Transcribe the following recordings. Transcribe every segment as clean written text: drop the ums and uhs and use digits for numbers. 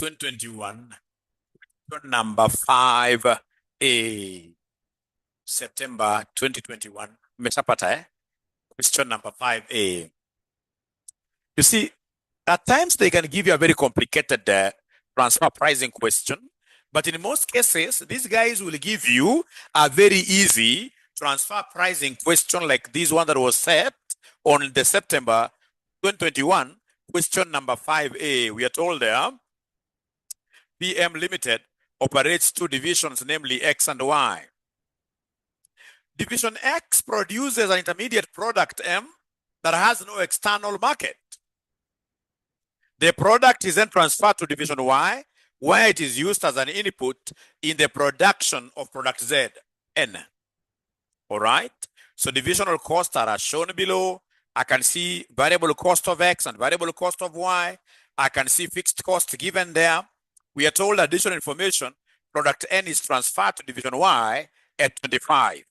2021, number 5A, September 2021. Umeshapata, question number 5A. You see, at times they can give you a very complicated transfer pricing question, but in most cases, these guys will give you a very easy transfer pricing question like this one that was set on the September 2021, question number 5A. We are told there, PM Limited operates two divisions, namely X and Y. Division X produces an intermediate product M that has no external market. The product is then transferred to Division Y, where it is used as an input in the production of product Z, N. All right? So divisional costs are as shown below. I can see variable cost of X and variable cost of Y. I can see fixed cost given there. We are told additional information, product N is transferred to Division Y at 25.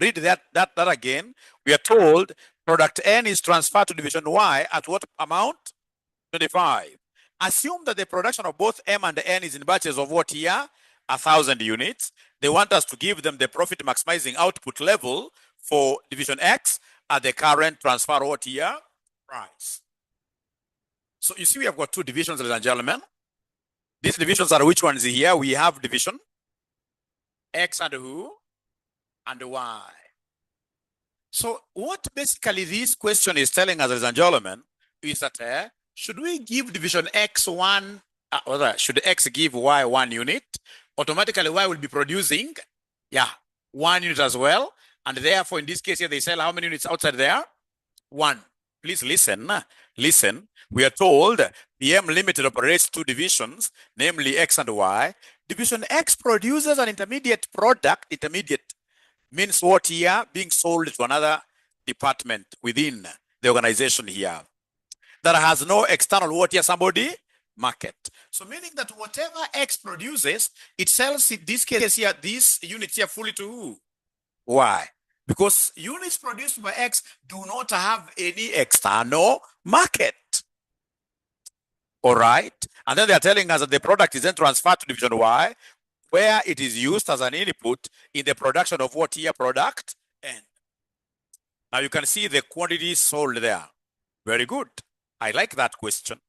Read that again. We are told product N is transferred to Division Y at what amount? 25. Assume that the production of both M and N is in batches of what here? 1,000 units. They want us to give them the profit maximizing output level for Division X at the current transfer what here? Price. So you see we have got two divisions, ladies and gentlemen. These divisions are which ones here? We have division X and who? And Y. So what basically this question is telling us, ladies and gentlemen, is that should we give division X one, should X give Y 1 unit? Automatically Y will be producing, 1 unit as well. And therefore, in this case here, they sell how many units outside there? 1. Please listen. Listen. We are told PM Limited operates two divisions, namely X and Y. Division X produces an intermediate product. Intermediate means what here? Being sold to another department within the organization here that has no external what here? Somebody? Market. So meaning that whatever X produces, it sells in this case here, these units here fully to who? Y. Because units produced by X do not have any external market. All right. And then they are telling us that the product is then transferred to Division Y, where it is used as an input in the production of what here? Product N. Now you can see the quantities sold there. Very good. I like that question.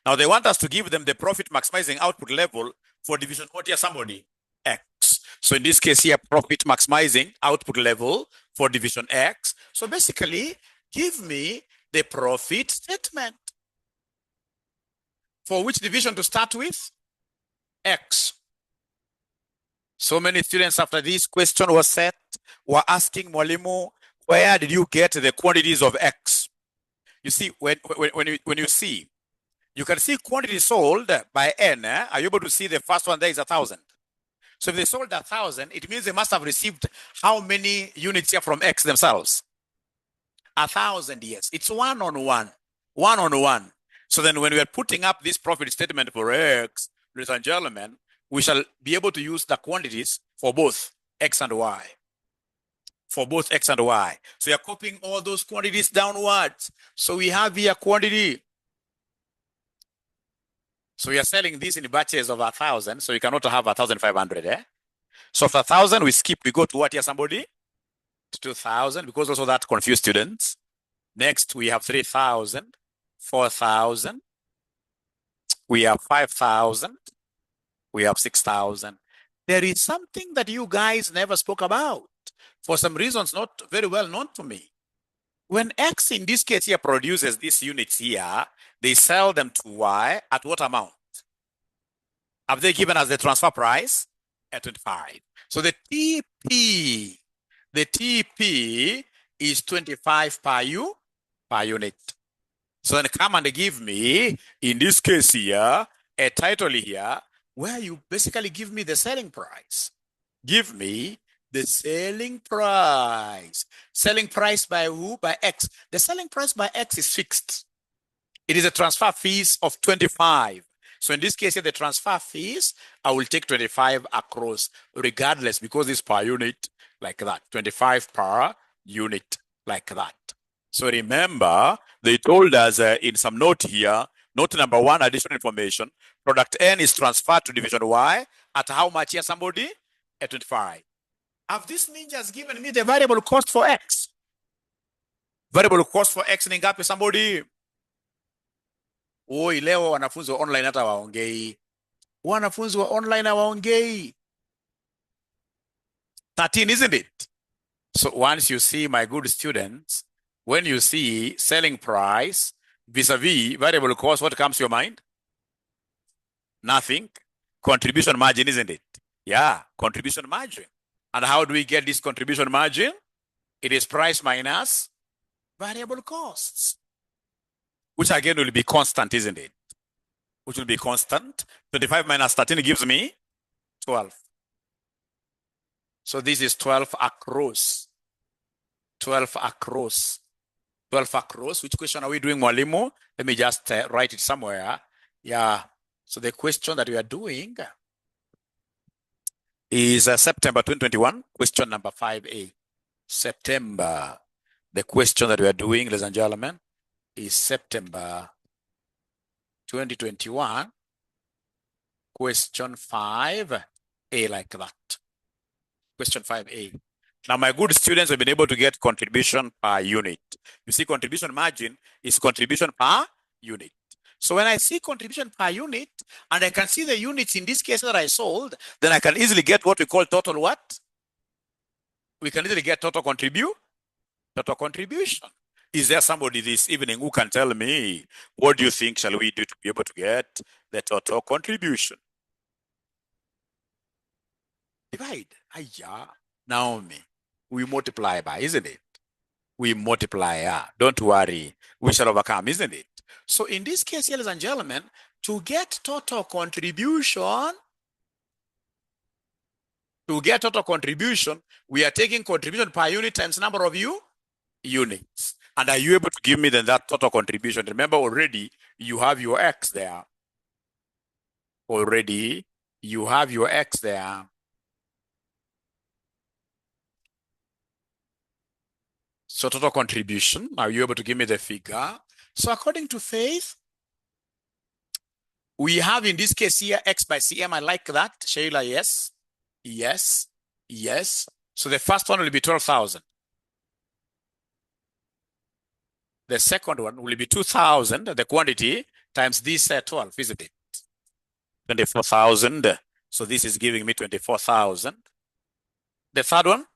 Now they want us to give them the profit maximizing output level for division what here? Somebody? X. So in this case here, profit maximizing output level for division X. So basically, give me the profit statement. For which division to start with? X. So many students after this question was set were asking Mwalimu, where did you get the quantities of X? You see, when you see, you can see quantity sold by N. Are you able to see the first one there is 1,000? So if they sold 1,000, it means they must have received how many units here from X themselves? 1,000, yes. It's 1 on 1. 1 on 1. So then when we are putting up this profit statement for X, ladies and gentlemen, we shall be able to use the quantities for both X and Y. For both X and Y. So you're copying all those quantities downwards. So we have here quantity. So we are selling this in batches of 1,000. So you cannot have 1,500. So for 1,000, we skip. We go to what here, somebody? To 2,000, because also that confused students. Next, we have 3,000, 4,000. We have 5,000. We have 6,000. There is something that you guys never spoke about. For some reasons not very well known to me. When X in this case here produces these units here, they sell them to Y at what amount? Have they given us the transfer price? At 25. So the TP is 25 per unit. So then come and give me, in this case here, a title here, where you basically give me the selling price. Give me the selling price. Selling price by who? By X. The selling price by X is fixed. It is a transfer fees of 25. So in this case here, the transfer fees, I will take 25 across regardless because it's per unit like that. 25 per unit like that. So remember, they told us in some note here, Note number one, additional information. Product N is transferred to division Y at how much here, somebody? At 25. Have these ninjas given me the variable cost for X? Variable cost for X ni ngapi, somebody? Oi, leo wanafunzi wa online hata waongei. Wanafunzi wa online hawaongei. 13, isn't it? So once you see, my good students, when you see selling price vis-a-vis variable cost, what comes to your mind? Nothing. Contribution margin, isn't it? Yeah, contribution margin. And how do we get this contribution margin? It is price minus variable costs, which again will be constant, isn't it? Which will be constant. 25 minus 13 gives me 12. So this is 12 across. 12 across. 12 across. Which question are we doing, Mwalimu? Let me just write it somewhere. Yeah. So the question that we are doing is September 2021, question number 5A. September. The question that we are doing, ladies and gentlemen, is September 2021, question 5A, like that. Question 5A. Now, my good students have been able to get contribution per unit. You see, contribution margin is contribution per unit. So when I see contribution per unit, and I can see the units in this case that I sold, then I can easily get what we call total what? We can easily get total contribution. Is there somebody this evening who can tell me, what do you think shall we do to be able to get the total contribution? Divide. Aya. Naomi. We multiply by, isn't it? We multiply. Don't worry. We shall overcome, isn't it? So in this case, ladies and gentlemen, to get total contribution, we are taking contribution per unit times number of units. And are you able to give me then that total contribution? Remember, already you have your X there. Already you have your X there. So total contribution, are you able to give me the figure? So according to Faith, we have in this case here X by CM. I like that. Sheila, yes. Yes. Yes. So the first one will be 12,000. The second one will be 2,000, the quantity, times this 12, isn't it? 24,000. So this is giving me 24,000. The third one?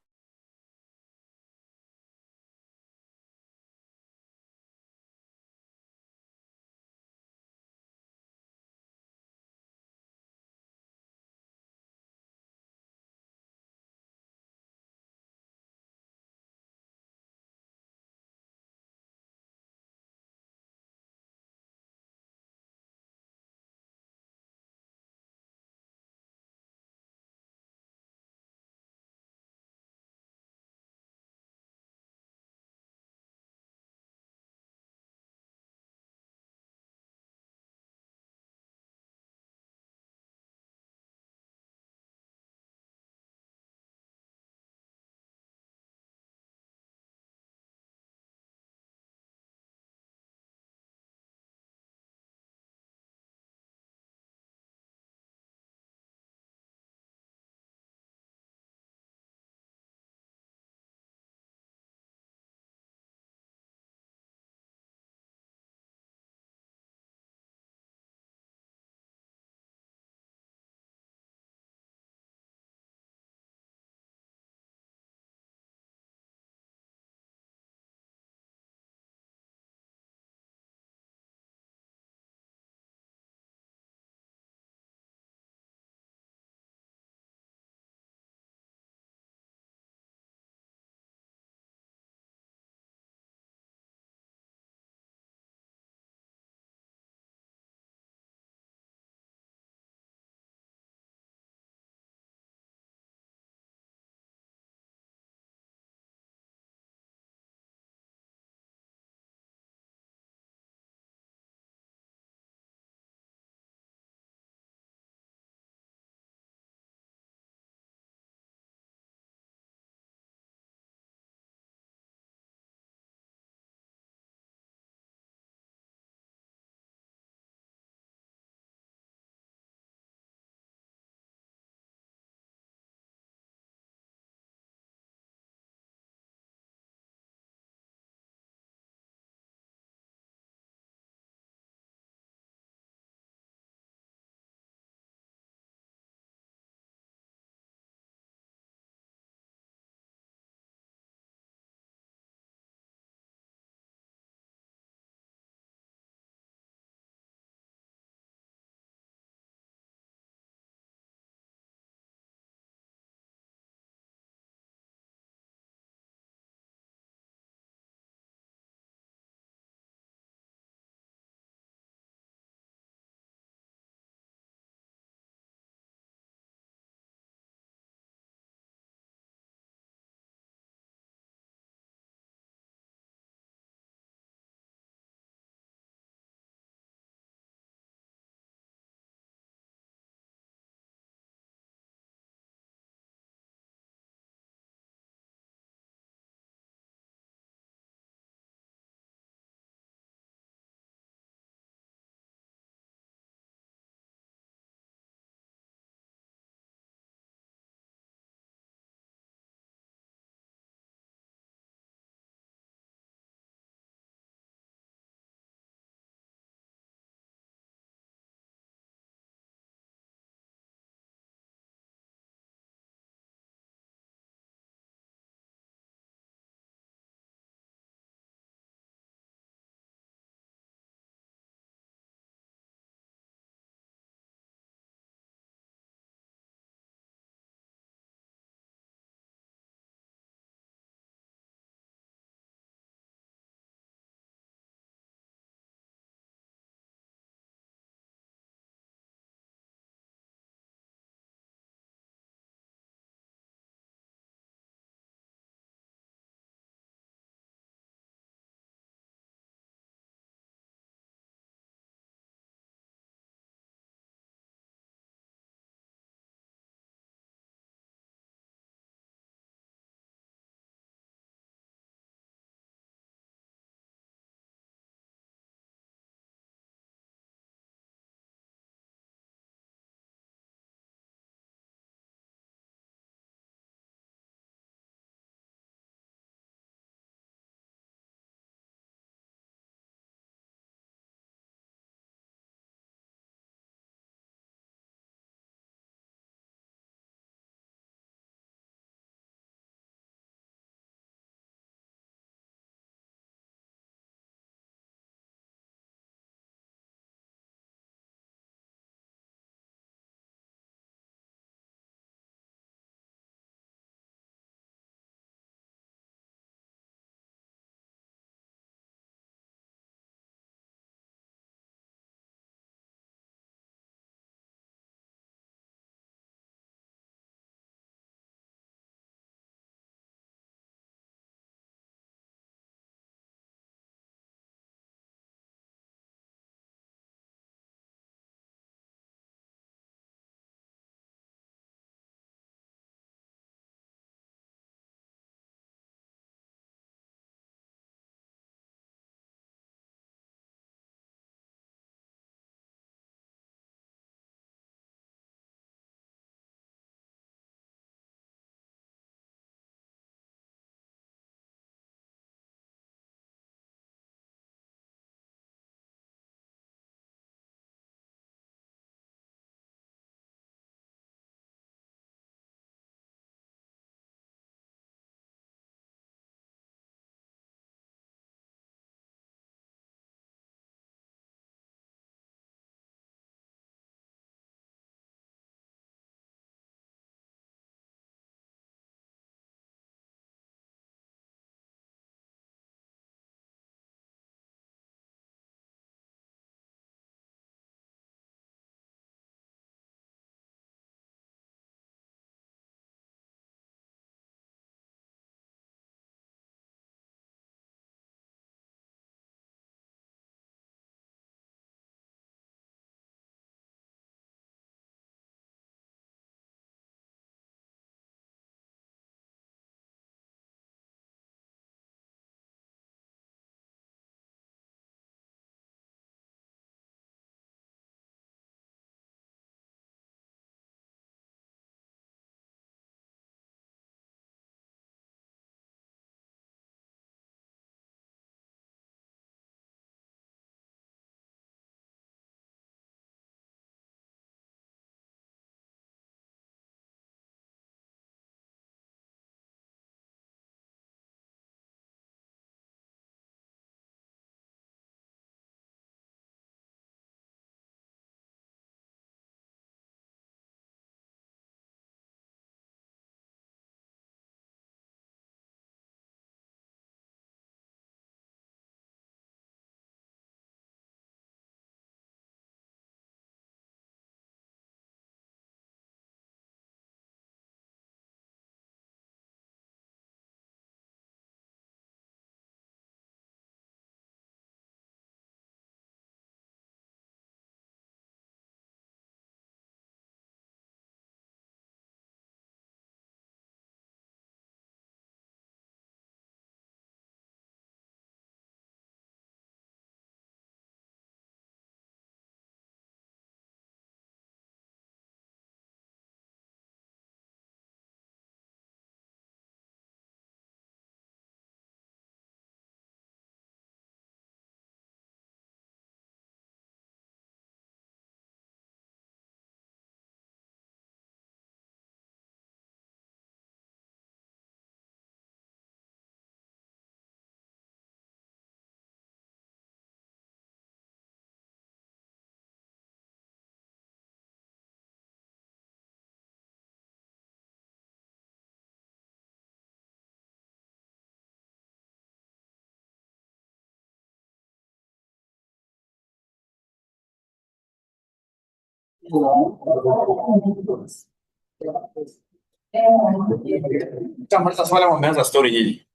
Tamaliza swali ama umeanza story hii?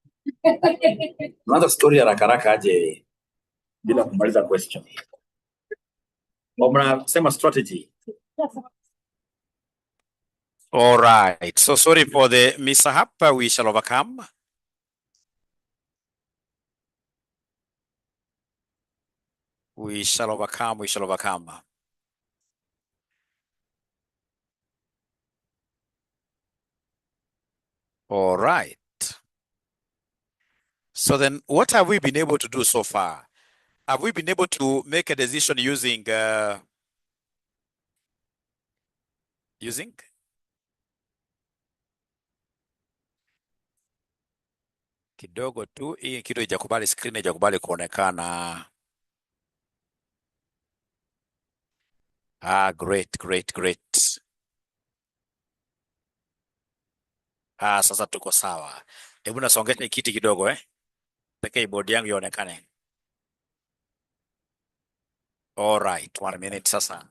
Unaanza story haraka haraka aje bila kumaliza question. Mnasema strategy. All right. So sorry for the mishap. We shall overcome. We shall overcome. We shall overcome. All right. So then what have we been able to do so far? Have we been able to make a decision using kidogo tu, hii kitu haijakubali, screen haijakubali kuonekana. Great. Sasa tuko sawa. Hebu nasongesha kiti kidogo pekee bodi yangu ionekane. All right, 1 minute sasa.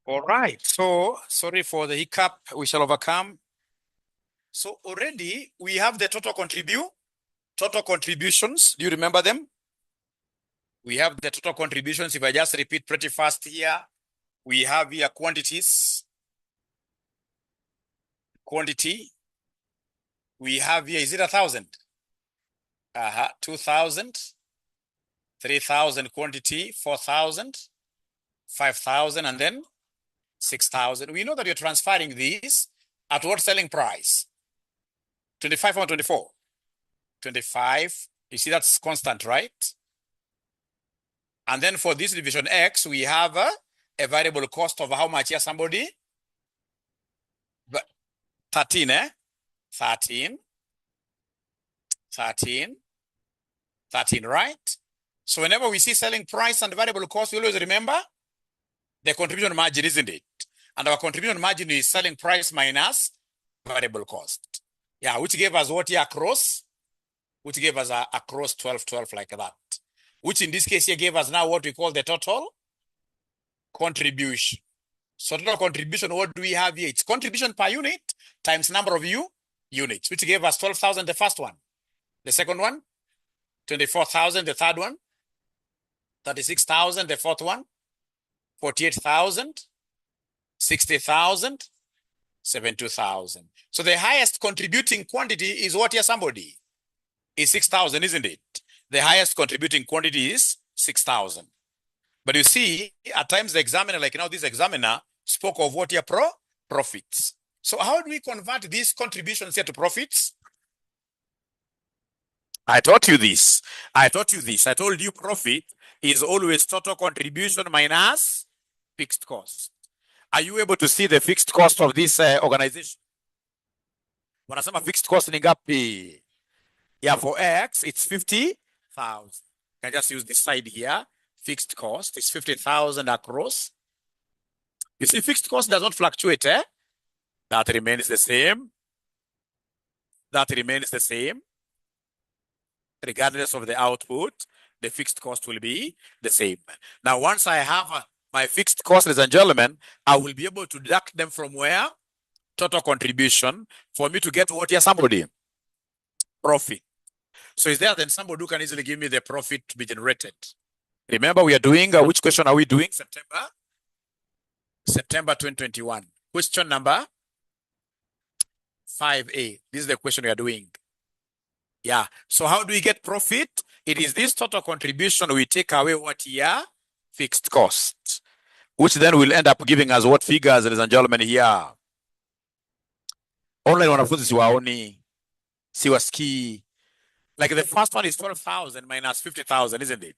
All right. So sorry for the hiccup. We shall overcome. So already we have the total contributions. Do you remember them? We have the total contributions. If I just repeat pretty fast here, we have here quantities. Quantity. We have here, is it 1,000? 2,000, 3,000 quantity, 4,000, 5,000, and then 6,000. We know that you're transferring these at what selling price? 25 or 24? 25. You see that's constant, right? And then for this division X, we have a variable cost of how much here, somebody? 13, 13. 13, right? So whenever we see selling price and variable cost, we always remember the contribution margin, isn't it? And our contribution margin is selling price minus variable cost. Yeah, which gave us what here across? Which gave us across 12, 12 like that. Which in this case here gave us now what we call the total contribution. So total contribution, what do we have here? It's contribution per unit times number of units, which gave us 12,000, the first one. The second one, 24,000, the third one, 36,000, the fourth one, 48,000, 60,000, 72,000. So the highest contributing quantity is what here, somebody? Is 6,000, isn't it? The highest contributing quantity is 6,000. But you see, at times the examiner, like now this examiner, spoke of what here, profits. So how do we convert these contributions here to profits? I taught you this. I told you profit is always total contribution minus fixed cost. Are you able to see the fixed cost of this organization? Wanasema fixed cost ni ngapi? Yeah, for X, it's 50,000. Can I just use this side here? Fixed cost is 50,000 across. You see, fixed cost does not fluctuate, eh? That remains the same. That remains the same. Regardless of the output, the fixed cost will be the same. Now, once I have my fixed cost, ladies and gentlemen, I will be able to deduct them from where? Total contribution, for me to get what here, somebody? Profit. So is there then somebody who can easily give me the profit to be generated? Remember, we are doing, which question are we doing? September 2021. Question number 5A. This is the question we are doing. Yeah. So how do we get profit? It is this total contribution we take away what here? Fixed cost. Which then will end up giving us what figures, ladies and gentlemen, here? Online wanafunzi siwaoni, siwasikii. Like the first one is 12,000 minus 50,000, isn't it?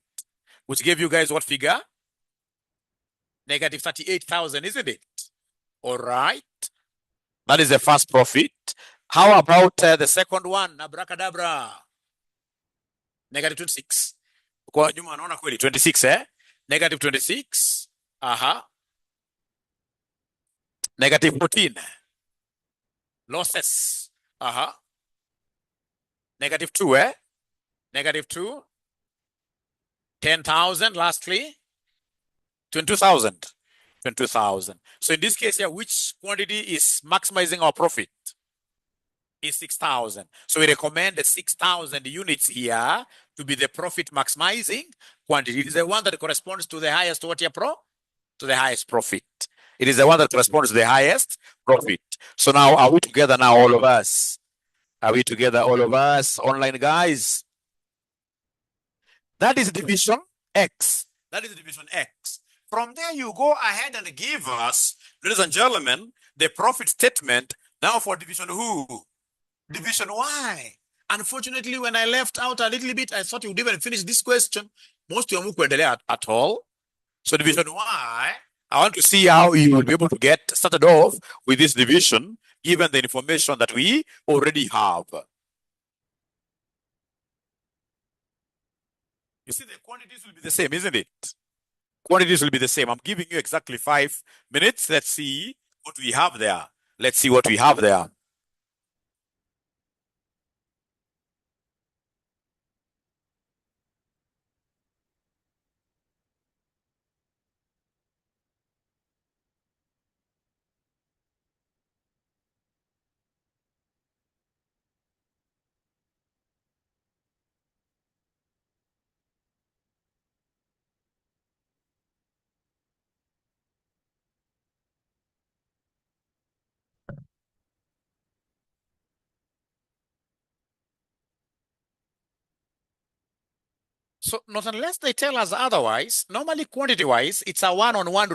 Which gave you guys what figure? Negative 38,000, isn't it? All right. That is the first profit. How about the second one? Abracadabra. Negative 26. Kwa nyuma anaona kweli 26, eh? Negative 26. Negative 14. Losses. Negative 2, eh? Negative 2. 10,000, lastly. 22,000. 22,000. So in this case here, which quantity is maximizing our profit? Is 6,000. So we recommend the 6,000 units here to be the profit maximizing quantity. It is the one that corresponds to the highest what here, to the highest profit. It is the one that corresponds to the highest profit. So now, are we together now, all of us? Are we together, all of us, online guys? That is division X. That is division X. From there, you go ahead and give us, ladies and gentlemen, the profit statement now for division who? Division Y. Unfortunately, when I left out a little bit, I thought you would even finish this question. Most of you at all. So division Y, I want to see how you will be able to get started off with this division, given the information that we already have. You see, the quantities will be the same, isn't it? Quantities will be the same. I'm giving you exactly 5 minutes. Let's see what we have there. Let's see what we have there. So not unless they tell us otherwise, normally quantity-wise, it's a one-on-one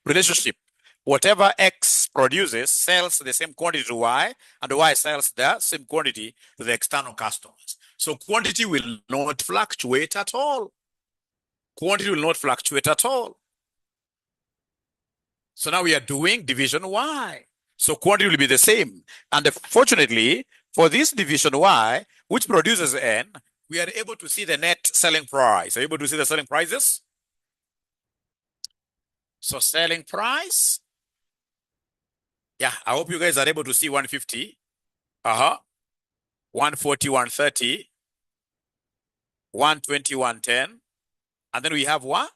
relationship. Whatever X produces sells the same quantity to Y, and Y sells the same quantity to the external customers. So quantity will not fluctuate at all. Quantity will not fluctuate at all. So now we are doing division Y. So quantity will be the same. And fortunately, For this division Y, which produces N, we are able to see the net selling price. Are you able to see the selling prices? So selling price. Yeah, I hope you guys are able to see 150. 140, 130, 120, 110. And then we have what?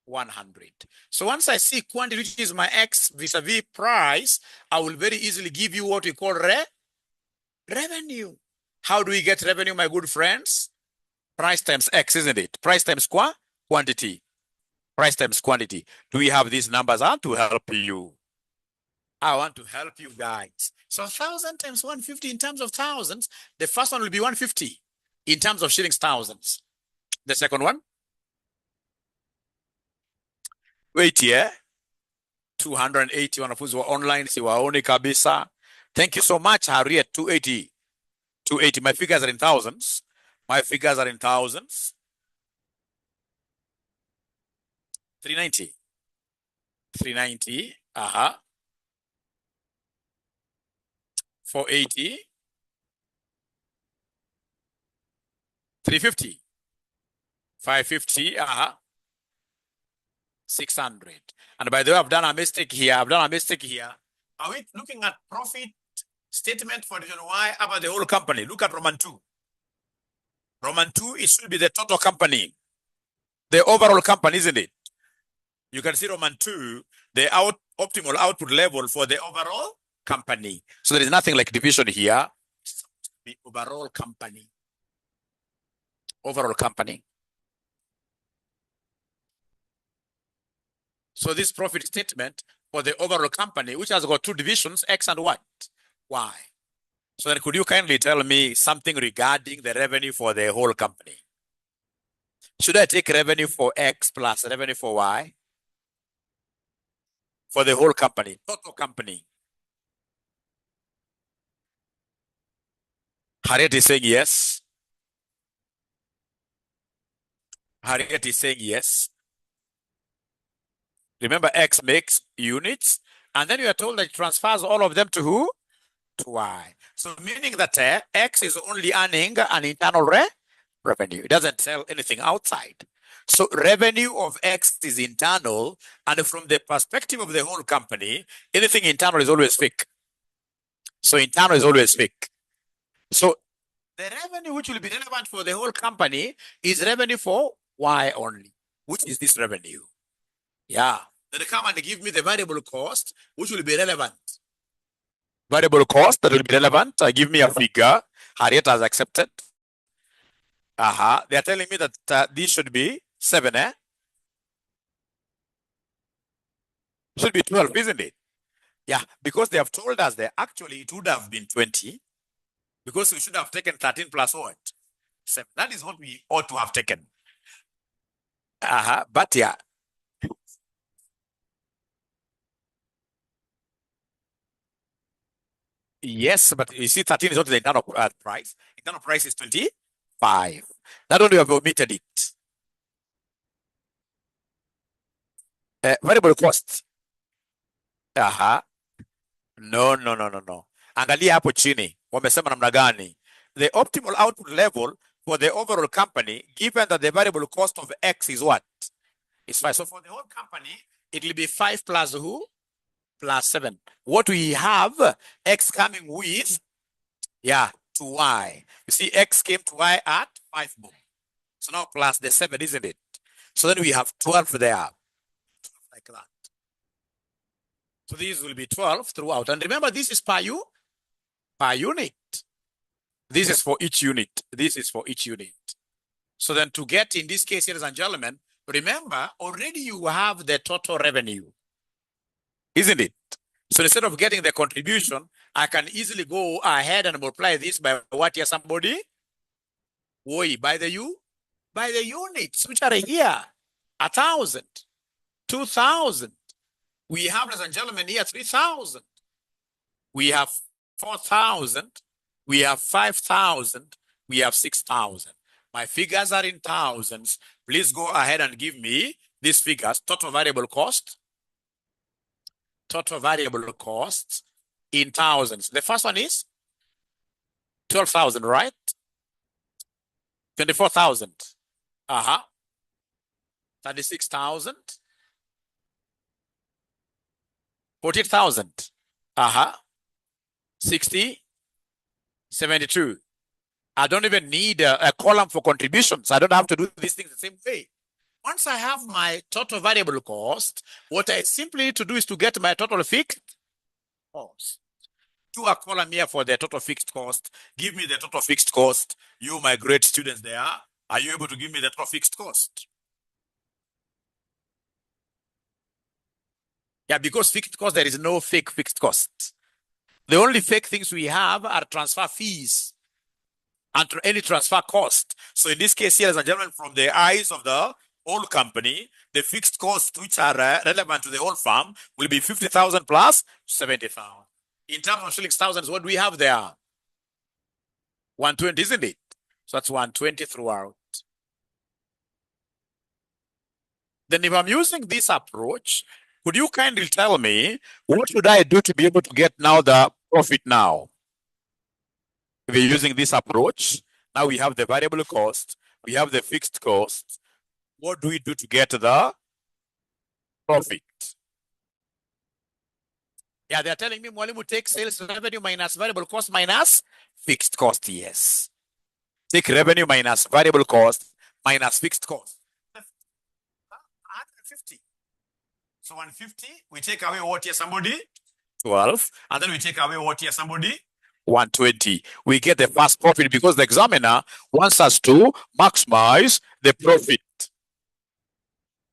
100. So once I see quantity, which is my X vis-a-vis price, I will very easily give you what we call revenue. How do we get revenue, my good friends? Price times X, isn't it? Price times quantity. Price times quantity. Do we have these numbers? I want to help you. I want to help you guys. So 1,000 times 150 in terms of thousands, the first one will be 150 in terms of shillings thousands. The second one, wait here, 280 wanafunzi wa online siwaoni kabisa. Thank you so much, Harriet. 280. 280. My figures are in thousands. My figures are in thousands. 390. 390. 480. 350. 550. 600. And by the way, I've done a mistake here. Are we looking at profit statement for division Y about the whole company? Look at Roman 2. Roman 2, it should be the total company, the overall company, isn't it? You can see Roman 2, the optimal output level for the overall company. So there is nothing like division here. The overall company. Overall company. So this profit statement for the overall company, which has got two divisions, X and what? Y. So then could you kindly tell me something regarding the revenue for the whole company? Should I take revenue for X plus revenue for Y? For the whole company, total company. Harriet is saying yes. Harriet is saying yes. Remember, X makes units, and then you are told that it transfers all of them to who? To Y. So meaning that X is only earning an internal revenue. It doesn't sell anything outside. So revenue of X is internal, and from the perspective of the whole company, anything internal is always fake. So internal is always fake. So the revenue which will be relevant for the whole company is revenue for Y only. Which is this revenue? Yeah. Then come and give me the variable cost, which will be relevant. Variable cost that will be relevant. Give me a figure. Harriet has accepted. They are telling me that this should be 7, Should be 12, isn't it? Yeah, because they have told us that actually it would have been 20, because we should have taken 13 plus what? 7. That is what we ought to have taken. But yeah. Yes, but you see 13 is not the internal price. Internal price is 25. Not only have we omitted it. Variable cost. No. Angalia hapo chini. Wamesema namna gani? The optimal output level for the overall company, given that the variable cost of X is what? It's 5. So for the whole company, it will be 5 plus who? Plus 7. What we have, X coming with, to Y. You see, X came to Y at 5 bob. So now plus the 7, isn't it? So then we have 12 there. Like that. So these will be 12 throughout. And remember, this is per unit. This is for each unit. This is for each unit. So then to get, in this case, ladies and gentlemen, remember, already you have the total revenue. Isn't it? So instead of getting the contribution, I can easily go ahead and multiply this by what here, somebody? By the units, which are here. 1,000, 2,000. We have, ladies and gentlemen, here 3,000. We have 4,000. We have 5,000. We have 6,000. My figures are in thousands. Please go ahead and give me these figures. Total variable cost. Total variable cost in thousands. The first one is 12,000, right? 24,000. 36,000. 14,000. 60. 72. I don't even need a column for contributions. I don't have to do these things the same way. Once I have my total variable cost, what I simply need to do is to get my total fixed cost. Do a column here for the total fixed cost. Give me the total fixed cost. You, my great students there, are you able to give me the total fixed cost? Yeah, because fixed cost, there is no fake fixed cost. The only fake things we have are transfer fees and any transfer cost. So in this case here, ladies and gentlemen, from the eyes of the whole company, the fixed costs which are relevant to the whole firm will be 50,000 plus 70,000. In terms of shillings thousands, what do we have there? 120, isn't it? So that's 120 throughout. Then if I'm using this approach, could you kindly tell me what should I do to be able to get now the profit now? If you're using this approach, now we have the variable cost, we have the fixed cost. What do we do to get the profit? Yeah, they're telling me Mwalimu take sales revenue minus variable cost minus fixed cost. Yes. Take revenue minus variable cost minus fixed cost. 150. So 150, we take away what here, somebody? 12. And then we take away what here, somebody? 120. We get the first profit because the examiner wants us to maximize the profit.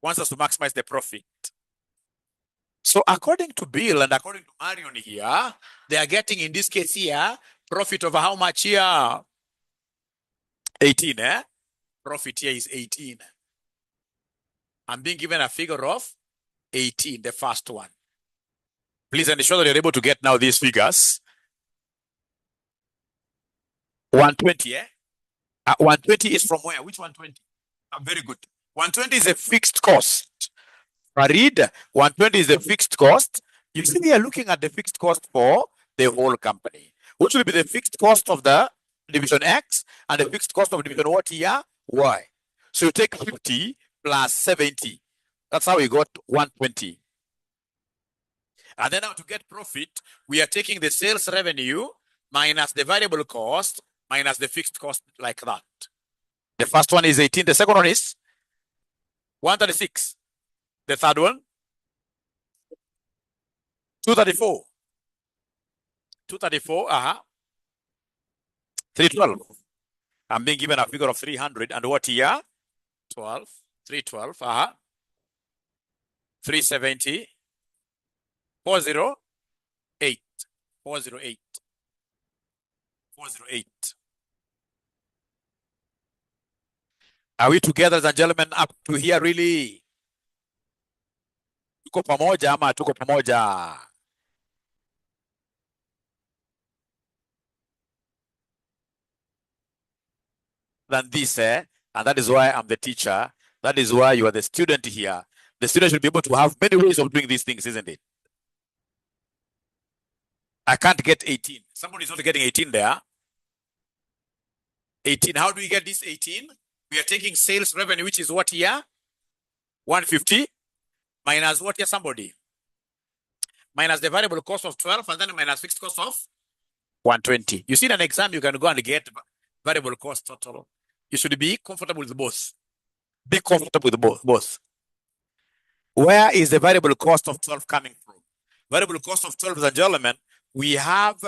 Wants us to maximize the profit. So according to Bill and according to Marion here, they are getting in this case here, profit over how much here? 18, eh? Profit here is 18. I'm being given a figure of 18, the first one. Please ensure that you're able to get now these figures. 120, eh? 120 is from where? Which 120? Very good. 120 is a fixed cost. Farid, 120 is the fixed cost. You see, we are looking at the fixed cost for the whole company, which will be the fixed cost of the division X and the fixed cost of division what here? Y. So you take 50 plus 70. That's how we got 120. And then now to get profit, we are taking the sales revenue minus the variable cost minus the fixed cost like that. The first one is 18. The second one is 136. The third one, 234. 234, 312. I'm being given a figure of 300 and what here? 12, 312, 370, 408, 408, 408. Are we together, ladies and gentlemen, up to here really? Tuko pamoja ama tuko pamoja? Than this, and that is why I'm the teacher. That is why you are the student here. The student should be able to have many ways of doing these things, isn't it? I can't get 18. Somebody's not getting 18 there. 18. How do we get this 18? We are taking sales revenue, which is what here? 150 minus what here, somebody? Minus the variable cost of 12 and then minus fixed cost of 120. You see, in an exam, you can go and get variable cost total. You should be comfortable with both. Be comfortable with both. Where is the variable cost of 12 coming from? Variable cost of 12, ladies and gentlemen, we have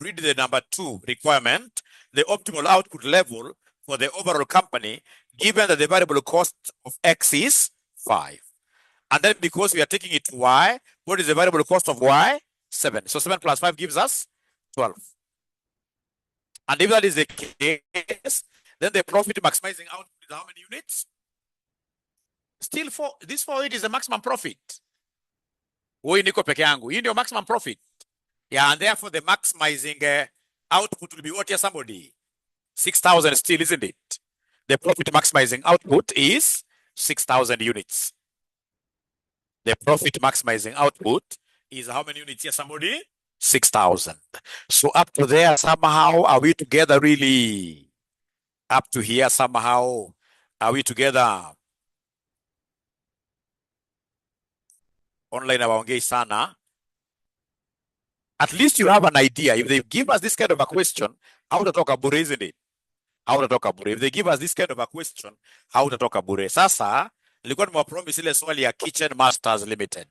read the number 2 requirement, the optimal output level for the overall company, given that the variable cost of X is 5. And then because we are taking it to Y, what is the variable cost of Y? 7. So 7 plus 5 gives us 12. And if that is the case, then the profit maximizing output is how many units? Still, this 4 is the maximum profit. Hii niko peke yangu. Hii ndio maximum profit. Yeah, and therefore the maximizing output will be what here, somebody? 6,000 still, isn't it? The profit maximizing output is 6,000 units. The profit maximizing output is how many units here, somebody? 6,000. So up to there, somehow, are we together really? Up to here, somehow, are we together? Online hawaongei sana. At least you have an idea. If they give us this kind of a question, how to talk about, isn't it? How to talk about. If they give us this kind of a question, how to talk about. Sasa, nilikuwa nimewapromise ile swali ya Kitchen Masters Limited.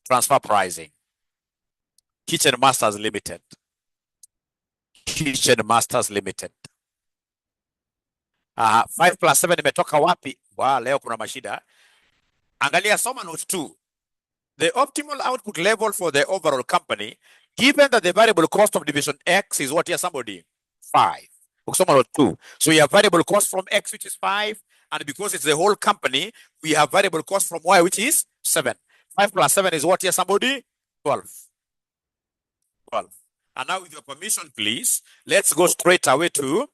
Transfer pricing. Kitchen Masters Limited. Kitchen Masters Limited. 5 plus 7 imetoka wapi? Leo kuna mashida. Angalia soma note 2. The optimal output level for the overall company, given that the variable cost of division X is what here, somebody? 5. Soma note 2. So we have variable cost from X, which is 5. And because it's the whole company, we have variable cost from Y, which is 7. 5 plus 7 is what here, somebody? 12. 12. And now with your permission, please, let's go straight away to,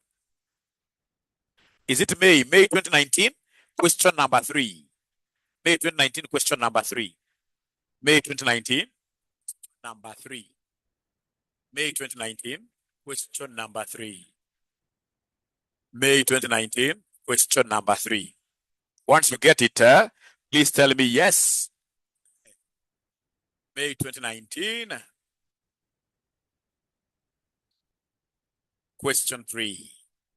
is it May 2019? Question number 3. May 2019, question number 3. May 2019, number 3. May 2019, question number 3. May 2019, question number 3. Once you get it, please tell me yes. May 2019, question 3.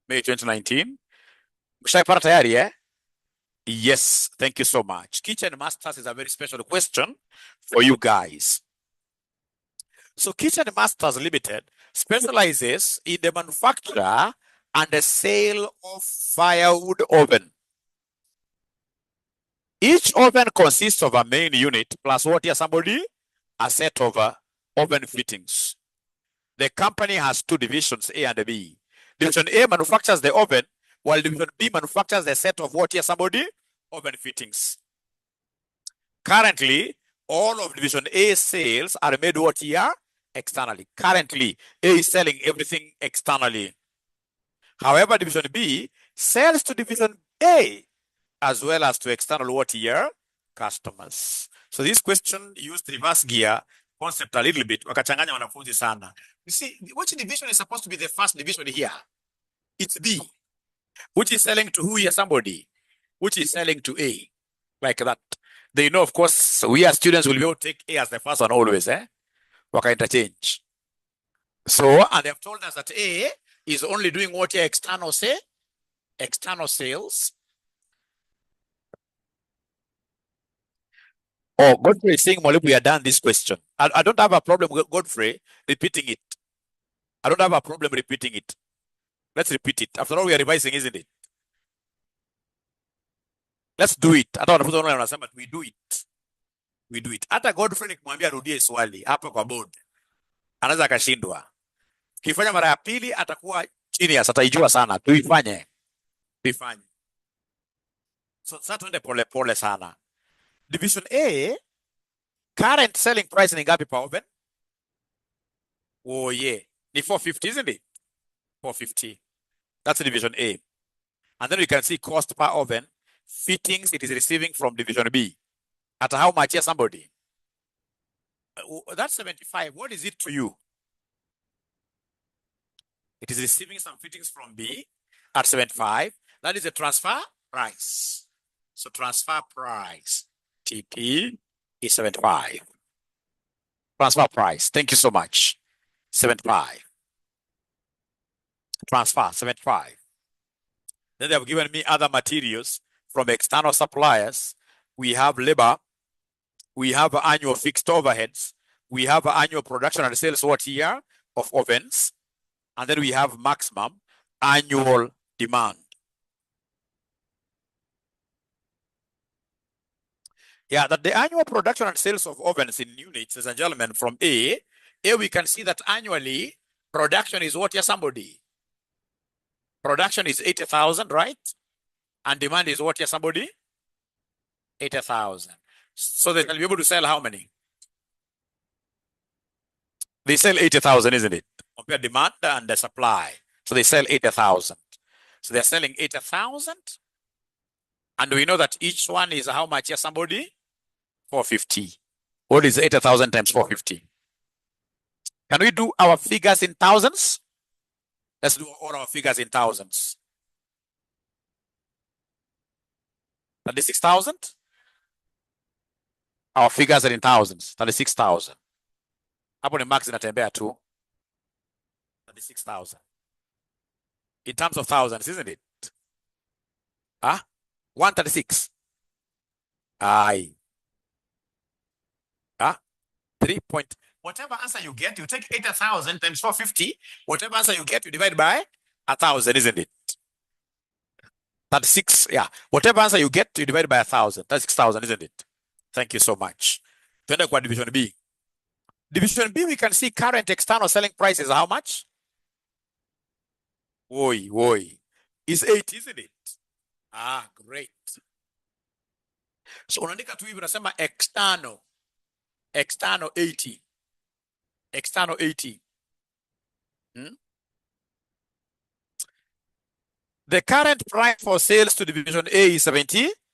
May 2019. Mshaipata tayari, eh? Yes, thank you so much. Kitchen Masters is a very special question for you guys. So Kitchen Masters Limited specializes in the manufacture and the sale of firewood oven. Each oven consists of a main unit plus what here, somebody? A set of oven fittings. The company has 2 divisions, A and B. Division A manufactures the oven, while Division B manufactures the set of what here, somebody? Oven fittings. Currently, all of Division A sales are made what here? Externally. Currently, A is selling everything externally. However, Division B sells to Division A as well as to external what here? Customers. So this question used reverse gear concept a little bit. Wakachanganya wanafunzi sana. You see, which division is supposed to be the first division here? It's B. Which is selling to who here? Somebody. Which is selling to A. Like that. They know, of course, we as students will be able to take A as the first one always, eh? Waka interchange. So, and they have told us that A is only doing what here? External sales. Oh, Godfrey is saying, Mwalimu, we have done this question. I don't have a problem with Godfrey repeating it. I don't have a problem repeating it. Let's repeat it. After all, we are revising, isn't it? Let's do it. Hata wanafunzi wanasema we do it. We do it. Hata Godfrey nikimwambia arudie swali hapa kwa board, anaweza akashindwa. Kifanya mara ya pili atakuwa chini ya ataijua sana. Tuifanye. So sasa tuende pole pole sana. Division A, current selling price ni ngapi per oven? Oh yeah. Ni 450, isn't it? 450. That's Division A. And then we can see cost per oven, fittings it is receiving from Division B. At how much here, somebody? That's 75. What is it to you? It is receiving some fittings from B at 75. That is the transfer price. So transfer price, TP, is 75. Transfer price. Thank you so much. 75. Transfer, 75. Then they have given me other materials from external suppliers. We have labor. We have annual fixed overheads. We have annual production and sales what here of ovens. And then we have maximum annual demand. Yeah, that the annual production and sales of ovens in units, ladies and gentlemen, from A, we can see that annually production is what here, somebody? Production is 80,000, right? And demand is what here, somebody? 80,000. So they will be able to sell how many? They sell 80,000, isn't it? Compare demand and the supply. So they sell 80,000. So they're selling 80,000. And we know that each one is how much here, somebody? 450. What is 80,000 times 450? Can we do our figures in thousands? Let's do all our figures in thousands. 36,000. Our figures are in thousands. 36,000. Hapo ni max inatembea tu. 36,000. In terms of thousands, isn't it? 136. Aye. 3 point. Whatever answer you get, you take 80,000 times 450. Whatever answer you get, you divide by 1,000, isn't it? 36. Yeah. Whatever answer you get, you divide by 1,000. 36,000, isn't it? Thank you so much. Tuende kwa division B. Division B, we can see current external selling price is how much? Woi. Is 8, isn't it? Great. So unaandika tu hivi unasema external 80. External 80. The current price for sales to division A is 75,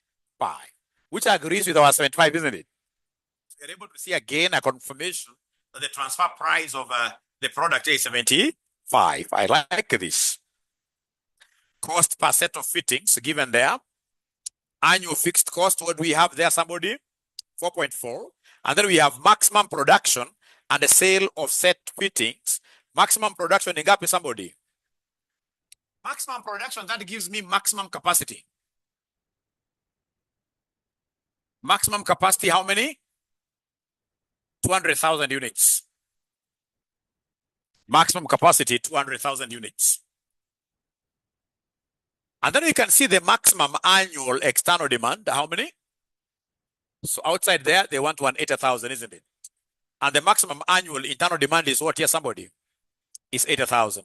which agrees with our 75, isn't it? We're able to see again a confirmation that the transfer price of the product is 75. I like this. Cost per set of fittings given there. Annual fixed cost, what do we have there, somebody? 4.4. And then we have maximum production and the sale of set fittings. Maximum production in ngapi, somebody? Maximum production, that gives me maximum capacity. Maximum capacity, how many? 200,000 units. Maximum capacity, 200,000 units. And then we can see the maximum annual external demand. How many? So outside there, they want 180,000, isn't it? And the maximum annual internal demand is what here, somebody? Is 80,000.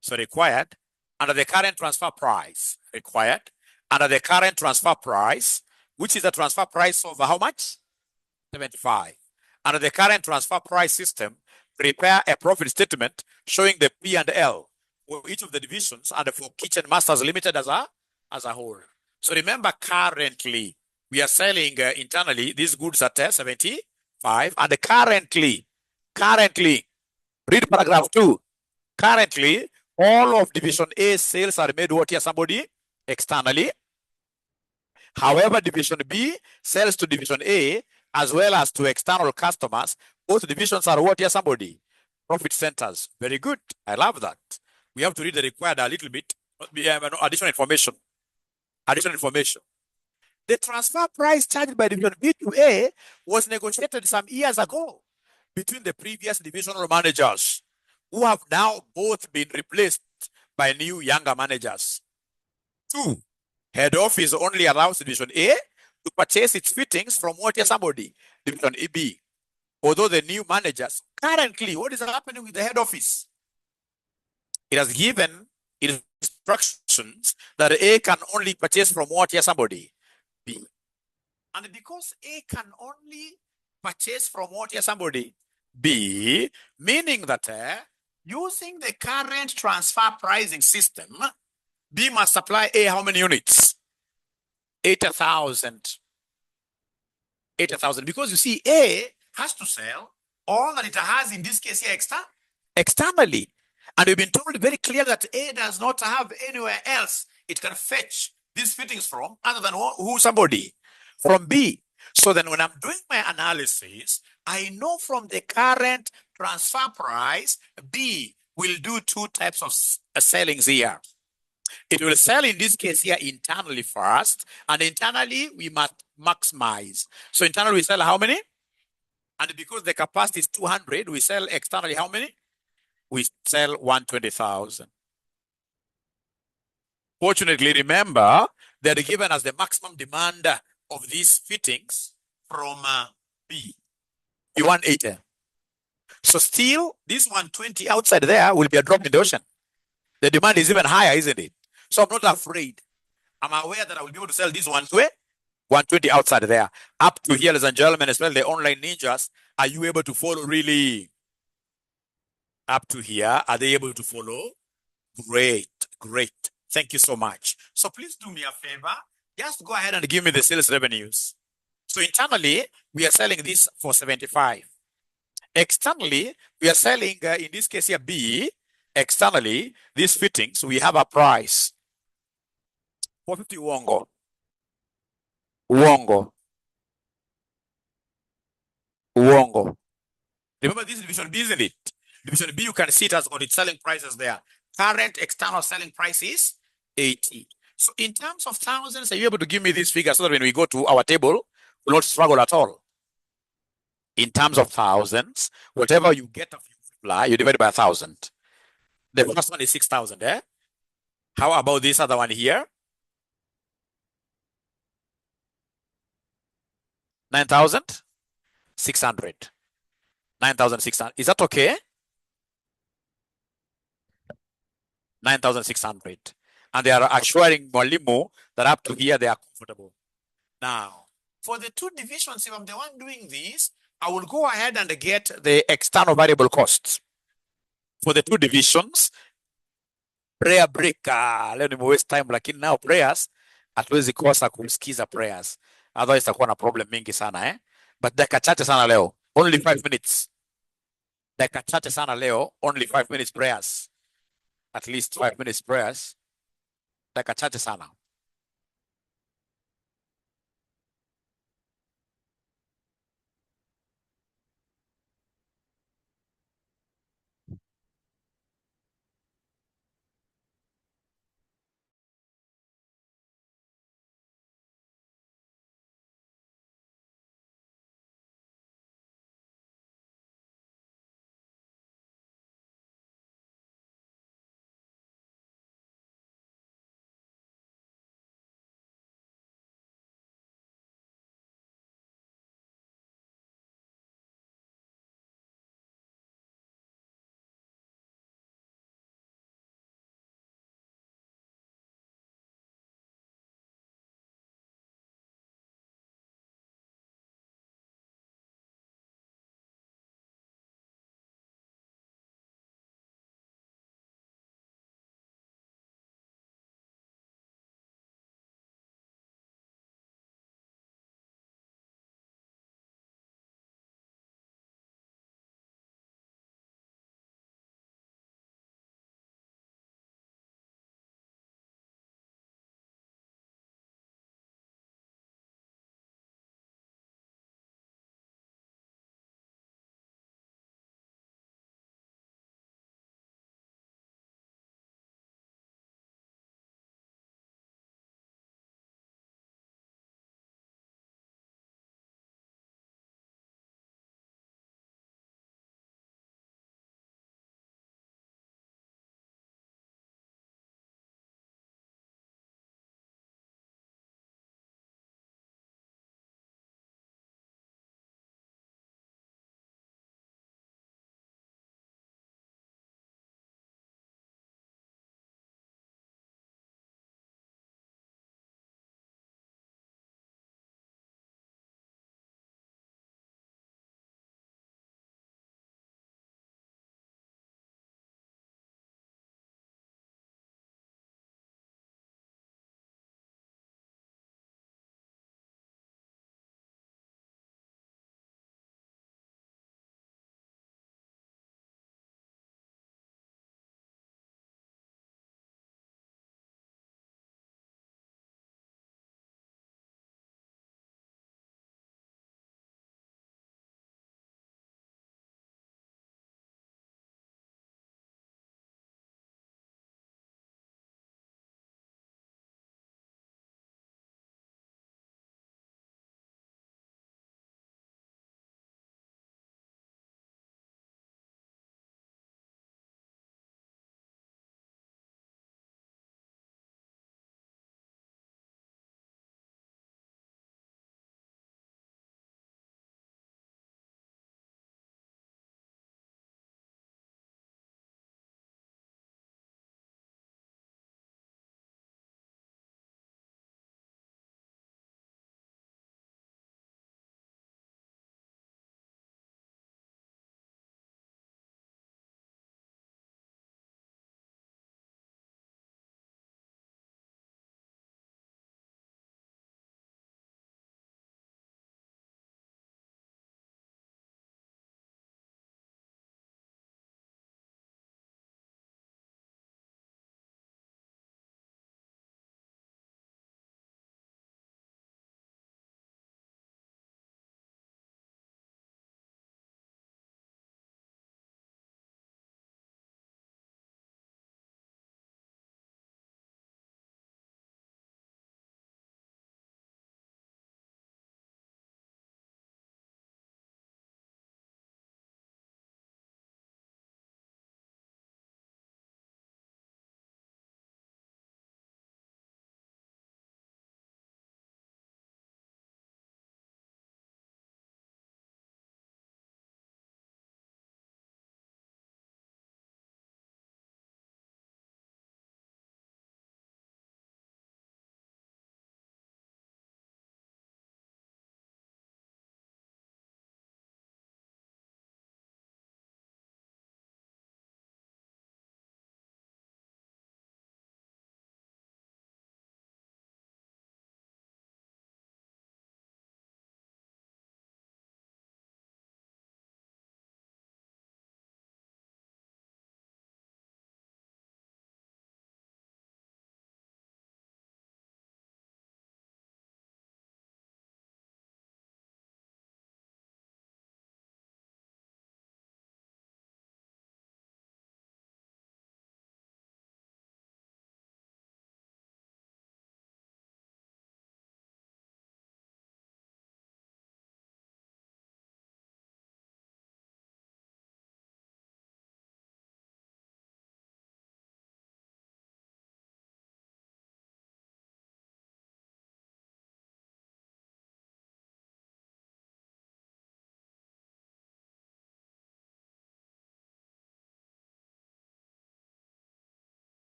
So required under the current transfer price. Required under the current transfer price, which is the transfer price of how much? 75. Under the current transfer price system, prepare a profit statement showing the P&L for each of the divisions and for Kitchen Masters Limited as a whole. So remember, currently we are selling internally these goods at 75, and currently, read paragraph 2. Currently, all of division A sales are made what here, somebody? Externally. However, division B sells to division A as well as to external customers. Both divisions are what here, somebody? Profit centers. Very good. I love that. We have to read the required a little bit. Additional information. The transfer price charged by division B to A was negotiated some years ago between the previous divisional managers, who have now both been replaced by new younger managers. 2, head office only allows division A to purchase its fittings from what here, somebody? Division B. Although the new managers, currently, what is happening with the head office? It has given instructions that A can only purchase from what here, somebody? B. And because A can only purchase from what here, somebody? B, meaning that using the current transfer pricing system, B must supply A how many units? 80,000. 80,000. Because you see, A has to sell all that it has, in this case here, externally. And we've been told very clear that A does not have anywhere else it can fetch these fittings from other than who, somebody? From B. So then when I'm doing my analysis, I know from the current transfer price, B will do 2 types of sellings here. It will sell, in this case here, internally first, and internally we must maximize. So internally we sell how many? And because the capacity is 200, we sell externally how many? We sell 120,000. Fortunately, remember, they're given as the maximum demand of these fittings from B. You want 80. So still, this 120 outside there will be a drop in the ocean. The demand is even higher, isn't it? So I'm not afraid. I'm aware that I will be able to sell this 120 outside there. Up to here, ladies and gentlemen, especially the online ninjas, are you able to follow really? Up to here, are they able to follow? Great. Thank you so much. So please do me a favor. Just go ahead and give me the sales revenues. So internally, we are selling this for 75. Externally, we are selling, in this case here, B. Externally, these fittings, we have a price. 450 uongo. Uongo. Uongo. Remember, this is division B, isn't it? Division B, you can see it has got its selling prices there. Current external selling price is 80. So in terms of thousands, are you able to give me this figure so that when we go to our table, we'll not struggle at all? In terms of thousands, whatever you get of your multiply, you divide by 1,000. The first one is 6,000, eh? How about this other one here? 9,600. 9,600. Is that okay? 9,600. And they are assuring Mwalimu that up to here they are comfortable. Now, for the two divisions, if I'm the one doing this, I will go ahead and get the external variable costs. For the two divisions, prayer break, leo nime waste time, lakini now prayers, hatuwezi kosa kusikiza prayers. Otherwise, itakuwa na problem mingi sana, eh? But dakika chache sana leo. Only 5 minutes. Dakika chache sana leo. Only 5 minutes prayers. At least 5 minutes prayers. Dakika chache sana.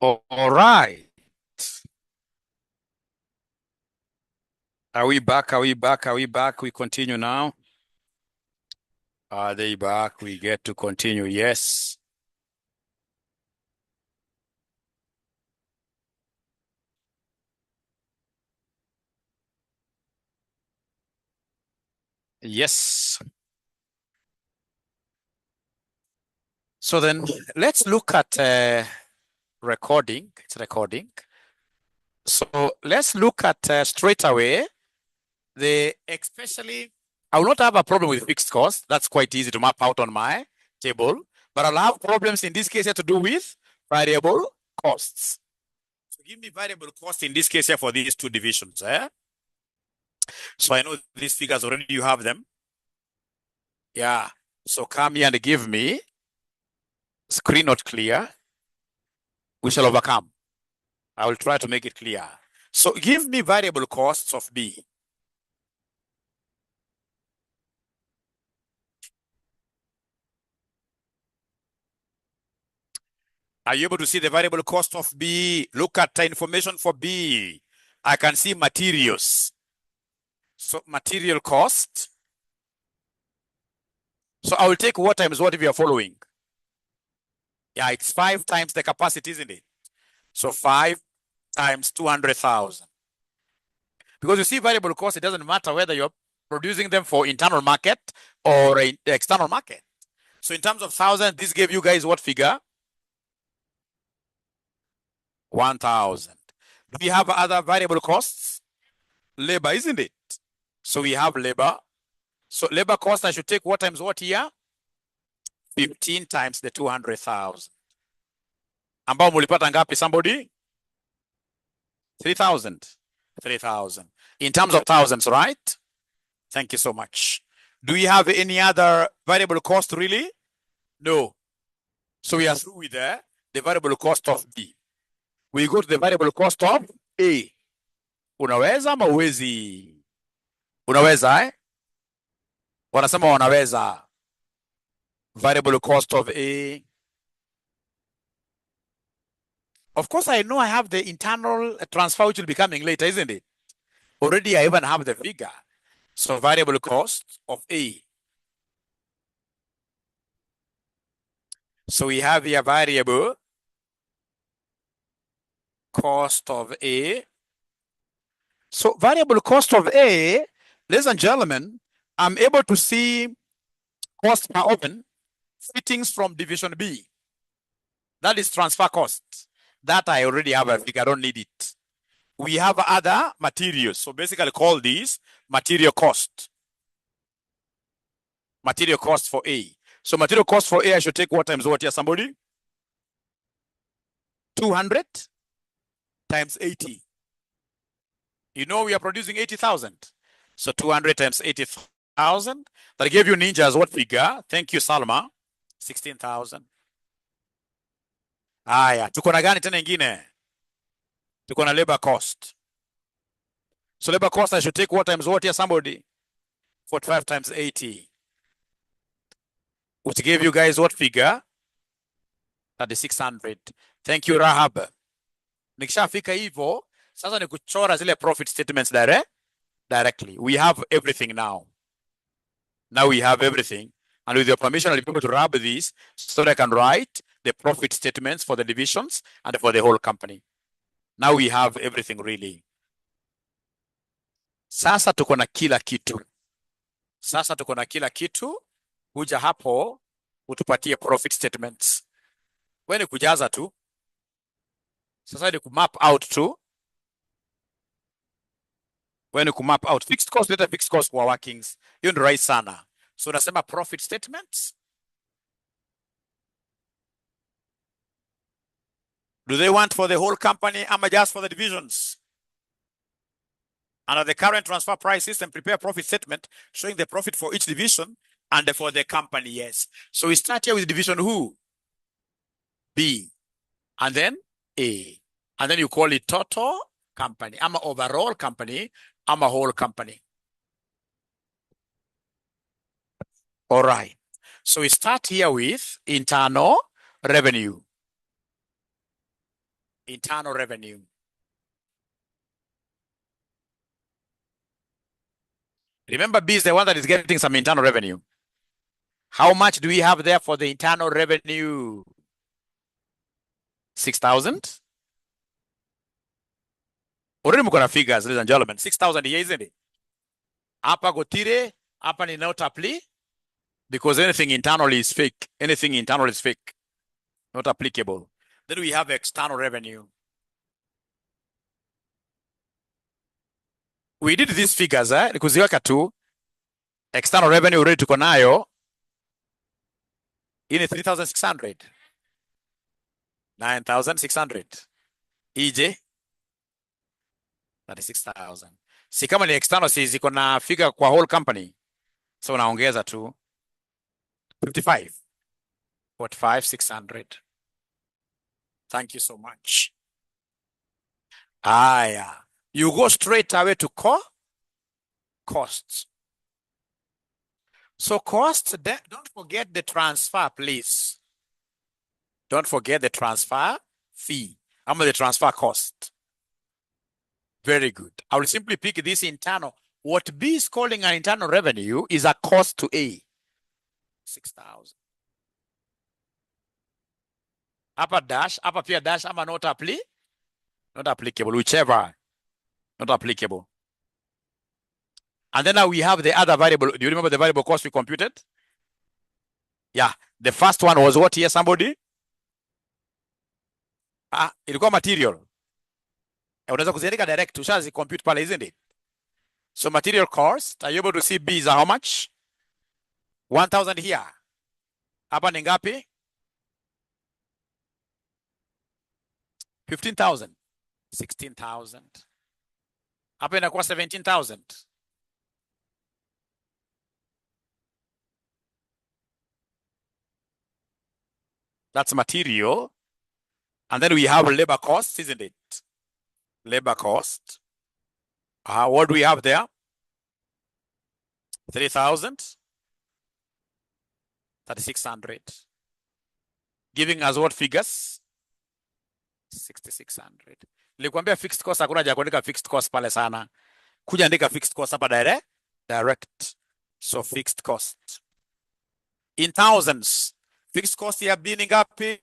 All right. Are we back? Are we back? Are we back? We continue now. Are they back? We get to continue. Yes. Yes. So then let's look at recording. It's recording. So let's look at straight away especially, I will not have a problem with fixed cost. That's quite easy to map out on my table, but I'll have problems in this case here to do with variable costs. So give me variable cost in this case here for these two divisions. So I know these figures already, you have them. Yeah. So come here and give me screen not clear. We shall overcome. I will try to make it clear. So give me variable costs of B. Are you able to see the variable cost of B? Look at the information for B. I can see materials. So material cost. So I will take what times what if you are following. Yeah, it's 5 times the capacity, isn't it? So 5 times 200,000. Because you see variable cost, it doesn't matter whether you're producing them for internal market or external market. So in terms of thousand, this gave you guys what figure? 1,000. Do we have other variable costs? Labor, isn't it? So we have labor. So labor cost, I should take what times what here? 15 times the 200,000. Ambao mulipata ngapi, somebody? 3,000. 3,000. In terms of thousands, right? Thank you so much. Do we have any other variable cost really? No. So we are through with the variable cost of B. We go to the variable cost of A. Unaweza ama uwezi? Unaweza, eh? Wanasema wanaweza. Variable cost of A. Of course, I know I have the internal transfer which will be coming later, isn't it? Already I even have the figure. So variable cost of A. So we have here variable cost of A. So variable cost of A, ladies and gentlemen, I'm able to see cost per open fittings from division B. That is transfer cost. That I already have a figure, I don't need it. We have other materials. So basically call these material cost. Material cost for A. So material cost for A, I should take what times what here, somebody? 200 times 80. You know we are producing 80,000. So 200 times 80,000. That gave you ninjas what figure? Thank you, Salma. 16,000. Haya, tuko na gani tena ingine? Tuko na labor cost. So labor cost, I should take what times what here, somebody? 45 times 80. Which gave you guys what figure? 3,600. Thank you, Rahab. Nikishafika hivyo, sasa ni kuchora zile profit statements directly. We have everything now. Now we have everything. And with your permission, I'll be able to rub this so that I can write the profit statements for the divisions and for the whole company. Now we have everything really. Sasa tuko na kila kitu. Sasa tuko na kila kitu. Kuja hapo, utupatie profit statements. Wewe ni kujaza tu. Sasa ni kumap out tu. Wewe ni kumap out fixed cost, leta fixed cost kwa workings. Hiyo ndio rahisi sana. So unasema profit statements. Do they want for the whole company or just for the divisions? Under the current transfer price system, prepare profit statement showing the profit for each division and for the company, yes. So we start here with division who? B. And then A. And then you call it total company. I'm an overall company. I'm a whole company. All right. So we start here with internal revenue. internal revenue. Remember, B is the one that is getting some internal revenue. How much do we have there for the internal revenue? 6,000. Already mko na figures, ladies and gentlemen. 6,000 here, isn't it? Hapa gotire, hapa ni not apply, because anything internal is fake. Anything internal is fake. Not applicable. Then we have external revenue. We did these figures, nikuziweka tu. External revenue already tuko nayo. Ini 3,600. 9,600. EJ 36,000. Si kama ni external, si ziko na figure kwa whole company. So unaongeza tu 55. 45,600. Thank you so much. Aya. You go straight away to costs. So costs, don't forget the transfer, please. Don't forget the transfer fee. How much the transfer cost? Very good. I will simply pick this internal. What B is calling an internal revenue is a cost to A. 6,000. Upper dash, upper peer dash, ama not applicable. Not applicable, whichever. Not applicable. And then now we have the other variable. Do you remember the variable cost we computed? Yeah. The first one was what here, somebody? Ilikuwa material. Unaweza kuziandika direct, ushazi compute pale, isn't it? So material cost, are you able to see B is how much? 1,000 here. Hapa ni ngapi? 15,000. 16,000. Hapa inakuwa 17,000. That's material. And then we have labor costs, isn't it? Labor cost. What do we have there? 3,000. 3,600. Giving us what figures? 6,600. Nilikwambia fixed cost, hakuna haja kuandika fixed cost pale sana. Kuja andika fixed cost hapa direct. So fixed cost. In thousands. Fixed cost ya B ni ngapi?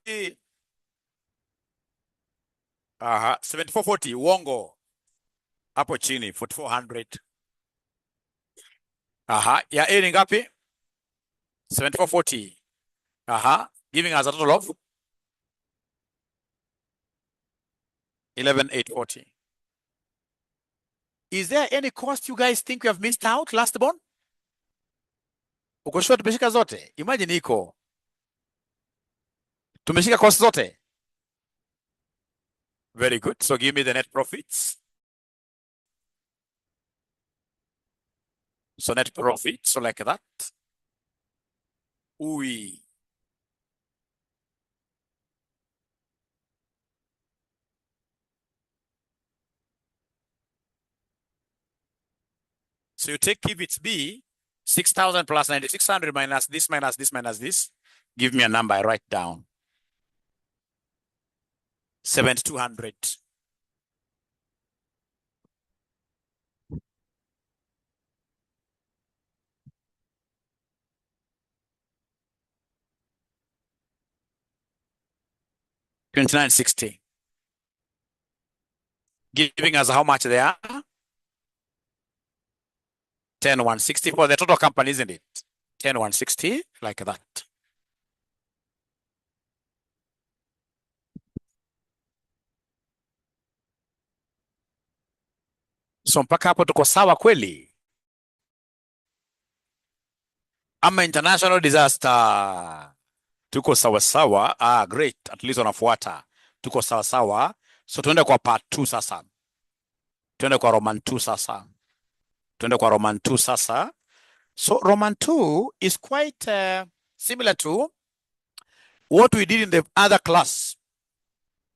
7440. Uongo. Hapo chini 4,400. Ya A ni ngapi? 7440. Giving us a total of 11,840. Is there any cost you guys think we have missed out, last born? Uko sure tumeshika zote? Imagine iko. Tumeshika cost zote? Very good. So give me the net profits. So net profit, so like that. Ui. So you take, if it's B, 6,000 plus 9,600 minus this, minus this, minus this. Give me a number, I write down. 7,200. $2,960. Giving us how much they are? 10,160 for the total company, isn't it? 10,160, like that. So mpaka hapo tuko sawa kweli? Ama international disaster? Tuko sawa sawa. Great. At least wanafuata. Tuko sawa sawa. So tuende kwa part 2 sasa. Tuende kwa Roman 2 sasa. Tuende kwa Roman 2 sasa. So Roman 2 is quite similar to what we did in the other class.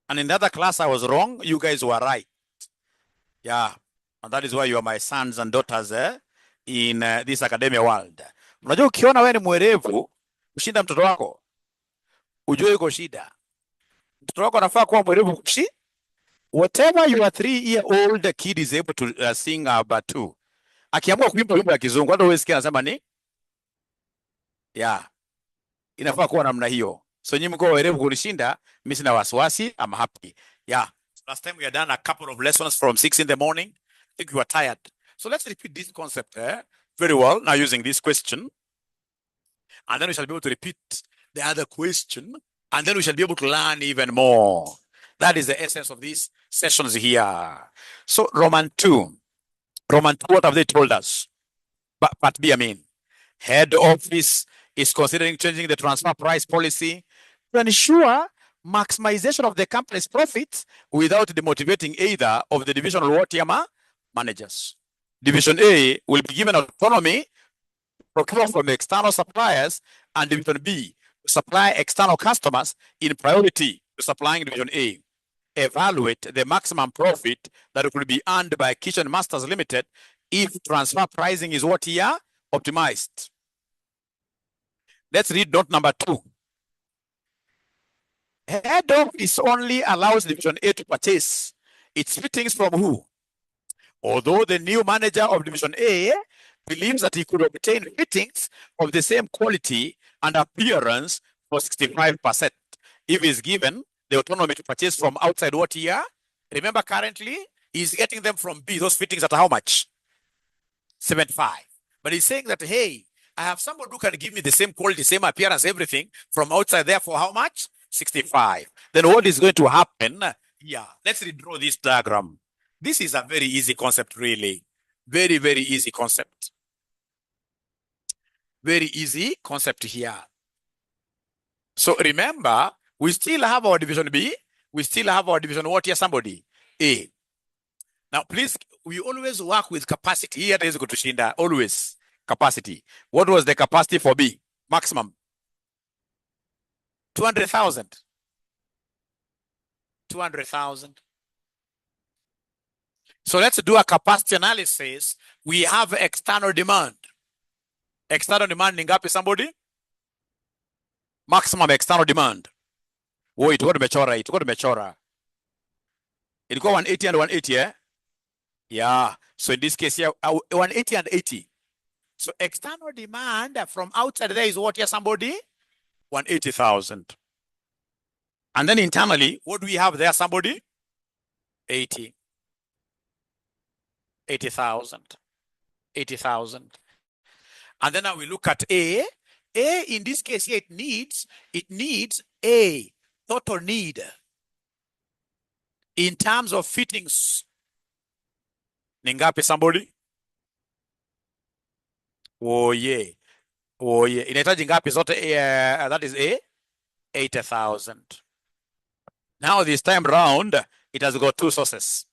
And in the other class I was wrong. You guys were right. Yeah. And that is why you are my sons and daughters in this academia world. Unajua ukiona wewe ni mwerevu kushinda mtoto wako, ujue uko shida. Mtoto wako anafaa kuwa mwerevu whatever your 3-year-old kid is able to sing Batu, akiamua kuimba wimbo ya kizungu, hata uwesikia anasema ni yeah, inafaa kuwa namna hiyo. So nyinyi mko werevu kunishinda, mimi sina wasiwasi, I'm happy. Yeah. Last time we had done a couple of lessons from 6 in the morning. I think you were tired. So let's repeat this concept very well now using this question. And then we shall be able to repeat the other question. And then we shall be able to learn even more. That is the essence of these sessions here. So Roman 2, what have they told us? Part B, I mean. Head office is considering changing the transfer price policy to ensure maximization of the company's profits without demotivating either of the divisional water managers. Division A will be given autonomy to procure from external suppliers, and Division B to supply external customers in priority to supplying Division A. Evaluate the maximum profit that could be earned by Kitchen Masters Limited if transfer pricing is what here optimized. Let's read note number 2. Head office only allows Division A to purchase its fittings from who? Although the new manager of Division A believes that he could obtain fittings of the same quality and appearance for 65% if he's given the autonomy to purchase from outside what year? Remember, currently, he's getting them from B, those fittings at how much? 75. But he's saying that, hey, I have somebody who can give me the same quality, same appearance, everything from outside there for how much? 65. Then what is going to happen? Yeah, let's redraw this diagram. This is a very easy concept, really. Very, very easy concept. Very easy concept here. So remember, we still have our division B. We still have our division what here? Somebody? A. Now, please, we always work with capacity. Here is kutushinda, always capacity. What was the capacity for B? Maximum. 200,000. 200,000. So let's do a capacity analysis. We have external demand. External demand ni ngapi somebody? Maximum external demand. Wait, tuko tumechora. Ilikuwa 180 and 180, eh? Yeah. So in this case here, 180 and 80. So external demand from outside there is what here, somebody? 180,000. And then internally, what do we have there, somebody? 80,000. 80,000. And then now we look at A. A in this case here, it needs a total need in terms of fittings. Ningapi somebody? Oh yeah. Oh yeah. Inahitaji ngapi zote? That is A. 80,000. Now this time round, it has got two sources.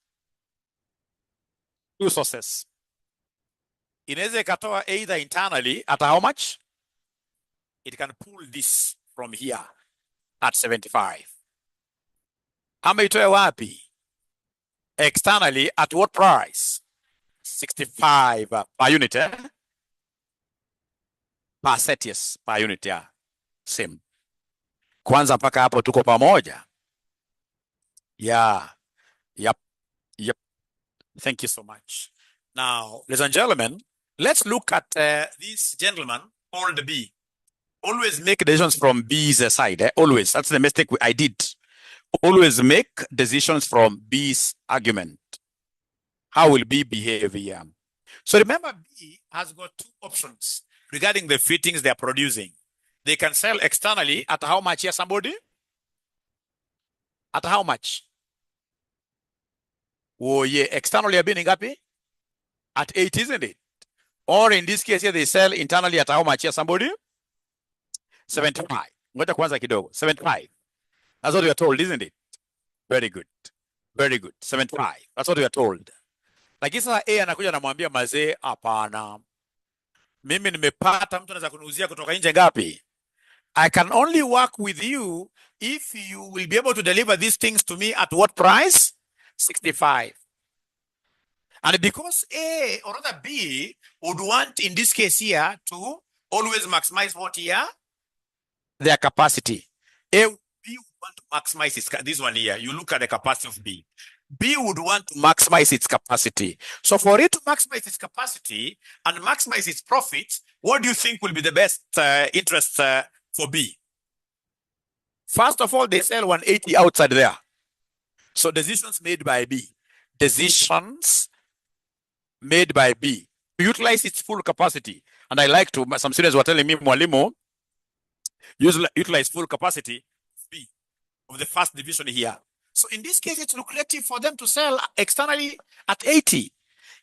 Two sources. Inaweza ikatoa either internally at how much? It can pull this from here at 75. Ama itoe wapi? Externally at what price? 65 per unit, eh? Per set, yes, per unit, yeah. Same. Kwanza mpaka hapo tuko pamoja. Yeah. Yep. Thank you so much. Now, ladies and gentlemen, let's look at this gentleman called B. Always make decisions from B's side. Always. That's the mistake I did. Always make decisions from B's argument. How will B behave here? So remember, B has got two options regarding the fittings they are producing. They can sell externally at how much here, somebody? At how much? Oh yeah, externally are being ngapi? At 8, isn't it? Or in this case here, they sell internally at how much here, somebody? 75. Ngoja kwanza kidogo. 75. That's what we are told, isn't it? Very good. Very good. 75. That's what we are told. Lakini sasa A anakuja anamwambia mazee, hapana. Mimi nimepata mtu anaweza kuniuzia kutoka nje ngapi? I can only work with you if you will be able to deliver these things to me at what price? 65. And because A or rather B would want in this case here to always maximize what here? Their capacity. A, B would want to maximize this one here. You look at the capacity of B. B would want to maximize its capacity. So for it to maximize its capacity and maximize its profits, what do you think will be the best interest for B? First of all, they sell 180 outside there. So decisions made by B. Decisions made by B. Utilize its full capacity. And I like to, some students were telling me, Mwalimu, utilize full capacity B of the first division here. So in this case, it's lucrative for them to sell externally at 80.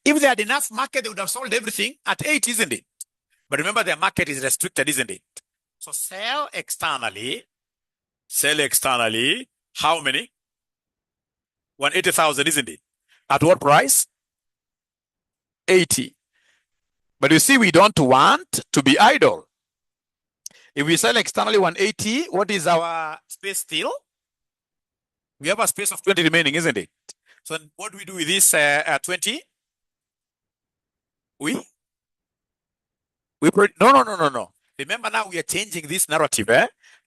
If they had enough market, they would have sold everything at 80, isn't it? But remember, their market is restricted, isn't it? So sell externally, how many? 180,000, isn't it? At what price? 80. But you see, we don't want to be idle. If we sell externally 180, what is our space still? We have a space of 20 remaining, isn't it? So what do we do with this 20? No. Remember, now we are changing this narrative.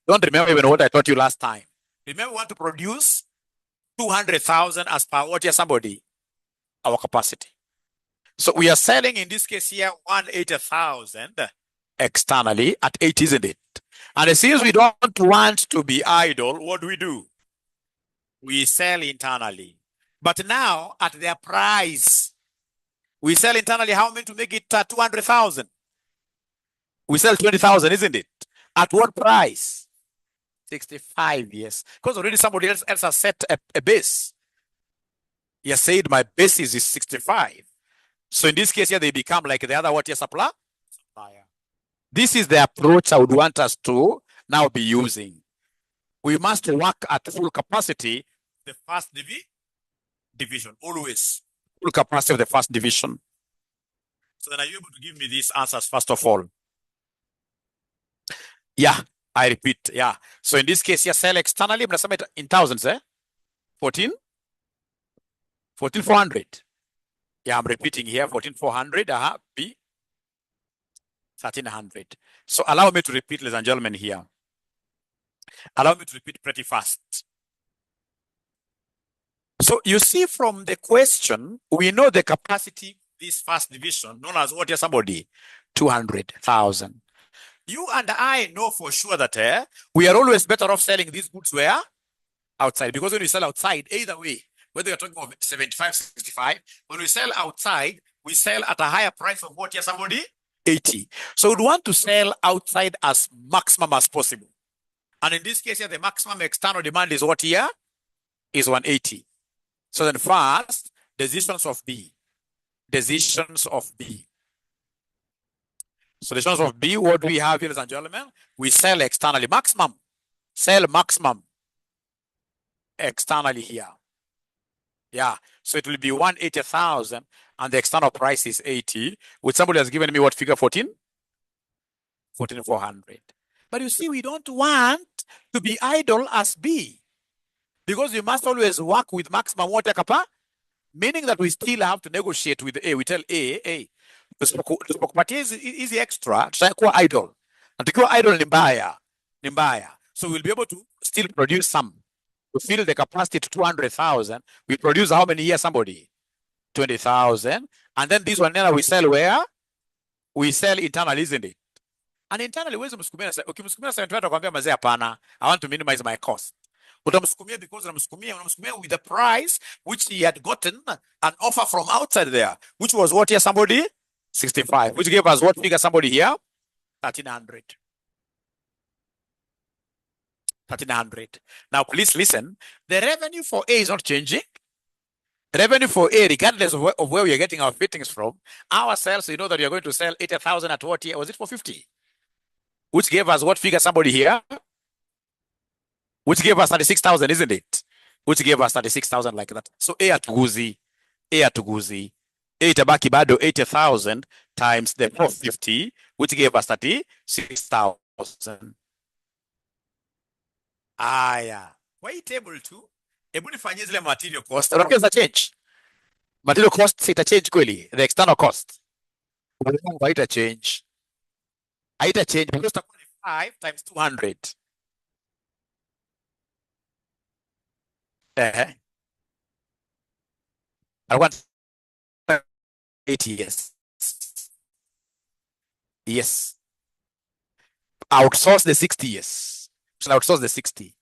Don't remember even what I taught you last time. Remember, we want to produce 200,000 as per what here somebody, our capacity. So we are selling in this case here 180,000 externally at 80, isn't it? And since we don't want to be idle, what do? We sell internally. But now at their price, we sell internally how many to make it 200,000? We sell 20,000, isn't it? At what price? 65, yes. Because already somebody else has set a base. He has said my base is 65. So in this case here, they become like the other what here supplier. This is the approach I would want us to now be using. We must work at full capacity, the first division, always. Full capacity of the first division. So then are you able to give me these answers first of all? Yeah, I repeat, yeah. So in this case, you sell externally, mnasema in thousands, 14,400. Yeah, I'm repeating here, 14,400, B, 1,300. So allow me to repeat, ladies and gentlemen, here. Allow me to repeat pretty fast. So you see from the question, we know the capacity, this first division, known as what here somebody, 200,000. You and I know for sure that we are always better off selling these goods where? Outside. Because when we sell outside, either way, whether you're talking about 75, 65, when we sell outside, we sell at a higher price of what here somebody? 80. So we'd want to sell outside as maximum as possible. And in this case here, the maximum external demand is what here? Is 180. So then first, decisions of B. Decisions of B. So decisions of B, what do we have here, ladies and gentlemen? We sell externally, maximum. Sell maximum externally here. Yeah, so it will be 180,000 and the external price is 80, which somebody has given me what figure, 14,400. But you see, we don't want to be idle as B because we must always work with maximum water kappa, meaning that we still have to negotiate with A. We tell A, tusipokupatia hizi extra, tutakuwa idle. Na tukiwa idle ni mbaya. So we'll be able to still produce some. To fill the capacity to 200,000, we produce how many here, somebody? 20,000. And then this one we sell where? We sell internally, isn't it? And internally, ukimsukumia 75 atakwambia mazee hapana, I want to minimize my cost. Utamsukumia because unamsukumia with the price which he had gotten an offer from outside there, which was what here, somebody? 65, which gave us what figure, somebody here? 1,300. 1,300. Now, please listen. The revenue for A is not changing. The revenue for A, regardless of where we are getting our fittings from, our sales, you know that we are going to sell 80,000 at what year? Was it for 50? Which gave us what figure, somebody here? Which gave us 36,000, isn't it? Which gave us 36,000 like that. So A atuguzi. A itabaki bado 80,000 times the 450, which gave us 36,000. Aya. Kwa hii table tu, hebu nifanyie zile material cost. Unafikiri za change? Material cost ita change kweli? The external cost. Haita change. Haita change because itakuwa ni 5 times 200. alikuwa 8 years. Yes. Outsource the 60 years. We shall outsource the 60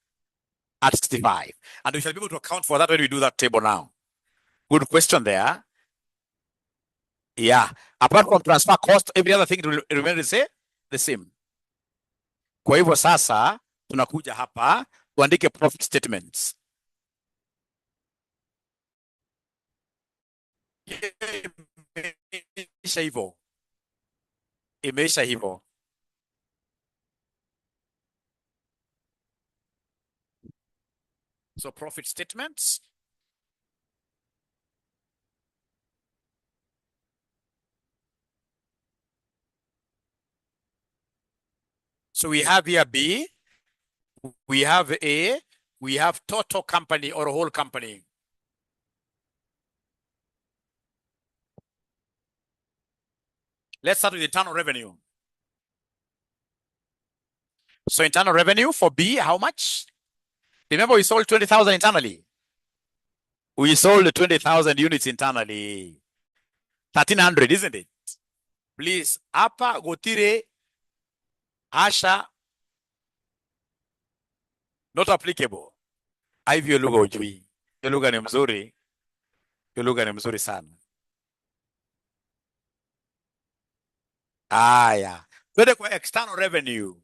at 65. And we shall be able to account for that when we do that table now. Good question there. Yeah. Apart from transfer cost, every other thing will remain the same. Kwa hivyo sasa tunakuja hapa tuandike profit statements. Imeisha hivyo. Imeisha hivyo. So profit statements. So we have here B, we have A, we have total company or whole company. Let's start with internal revenue. So internal revenue for B, how much? Remember we sold 20,000 internally. We sold 20,000 units internally. 1,300, isn't it? Please, hapa Gotire, Asha, not applicable. Hivyo lugha ujui. Hiyo lugha ni mzuri. Hiyo lugha ni mzuri sana. Aya. Twende kwa external revenue.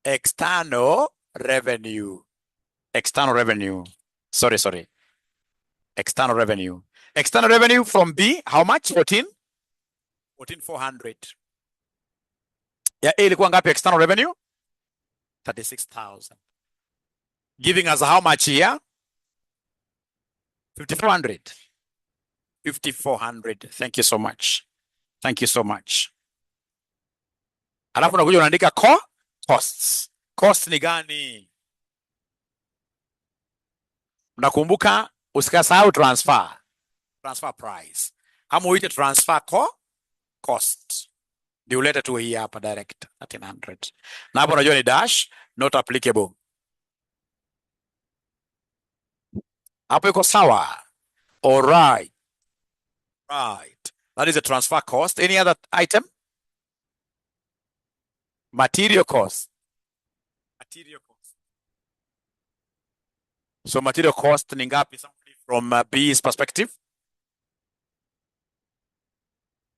External revenue. External revenue. Sorry. External revenue. External revenue from B, how much? 14,400. Ya A ilikuwa ngapi external revenue? 36,000. Giving us how much here? 5,400. 5,400. Thank you so much. Thank you so much. Alafu unakuja unaandika costs. Cost ni gani? Unakumbuka usikasahau transfer. Transfer price. Ama uite transfer cost. Ndio ulete tu hii hapa direct 1,300. Na hapo unajua ni dash not applicable. Hapo iko sawa. All right. Right. That is a transfer cost. Any other item? Material cost. Material cost. So material cost ni ngapi from B's perspective?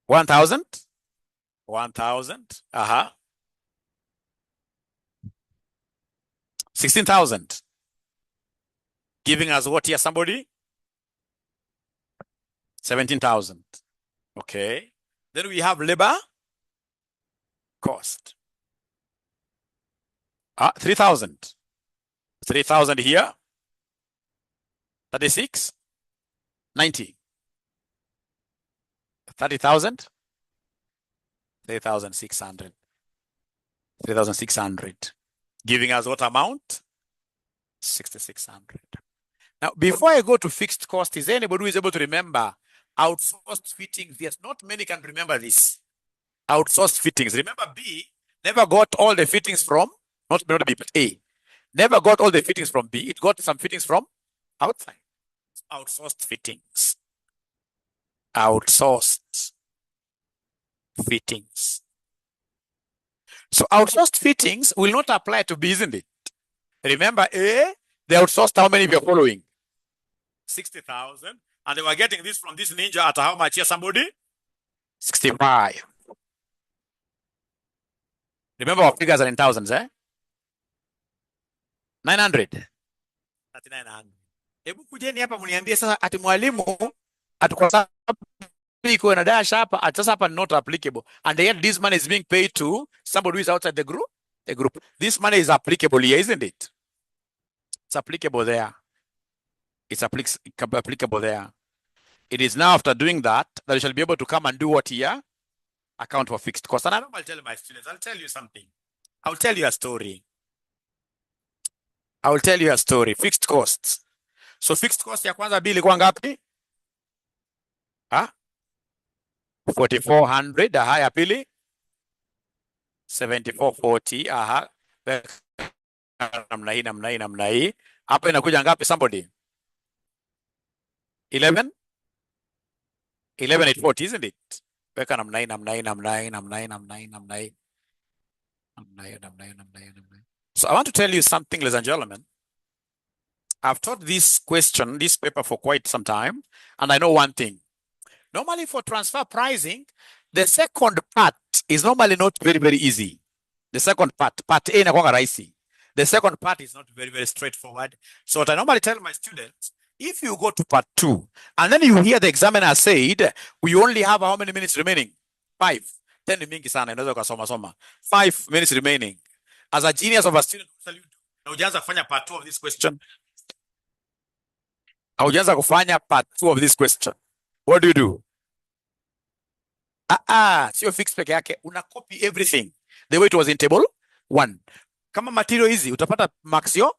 1,000? 1,000. 16,000. Giving us what here, somebody? 17,000. Okay. Then we have labor cost. 3,000. 3,000 here. 36. 90. 30,000. 3,600. 3,600. Giving us what amount? 6,600. Now, before I go to fixed cost, is there anybody who is able to remember outsourced fittings? Yes, not many can remember this. Outsourced fittings. Remember B never got all the fittings from, not B, but A. Never got all the fittings from B. It got some fittings from outside. Outsourced fittings. Outsourced fittings. So outsourced fittings will not apply to B, isn't it? Remember A, they outsourced how many of you are following? 60,000. And they were getting this from this ninja at how much here, somebody? 65. Remember our figures are in thousands, eh? 900. 3,900. Hebu kujeni hapa mniambie sasa ati mwalimu kwa sababu iko na dash hapa at sasa hapa not applicable and yet this money is being paid to somebody who is outside the group. This money is applicable here, isn't it? It's applicable there. It's applicable there. It is now after doing that you shall be able to come and do what here? Account for fixed cost. And I normally tell my students, I'll tell you something. I'll tell you a story. I will tell you a story. Fixed costs. So fixed cost ya kwanza B ilikuwa ngapi? 4,400. Ya pili 7,440. Namna hii. Hapa inakuja ngapi somebody? 11 11,840, isn't it? Weka namna hii, namna hii, namna hii, namna hii, namna hii, namna hii. So I want to tell you something, ladies and gentlemen. I've taught this question, this paper for quite some time, and I know one thing. Normally for transfer pricing, the second part is normally not very, very easy. The second part A inakuwa rahisi. The second part is not very, very straightforward. So what I normally tell my students, if you go to part 2, and then you hear the examiner said, we only have how many minutes remaining? 5. 10 ni mingi sana, inaweza ukasoma soma. 5 minutes remaining. As a genius of a student, na ujaanza kufanya part 2 of this question. Haujaanza kufanya part 2 of this question. What do you do? Sio fix peke yake, una copy everything the way it was in table 1. Kama material hizi utapata marks yo,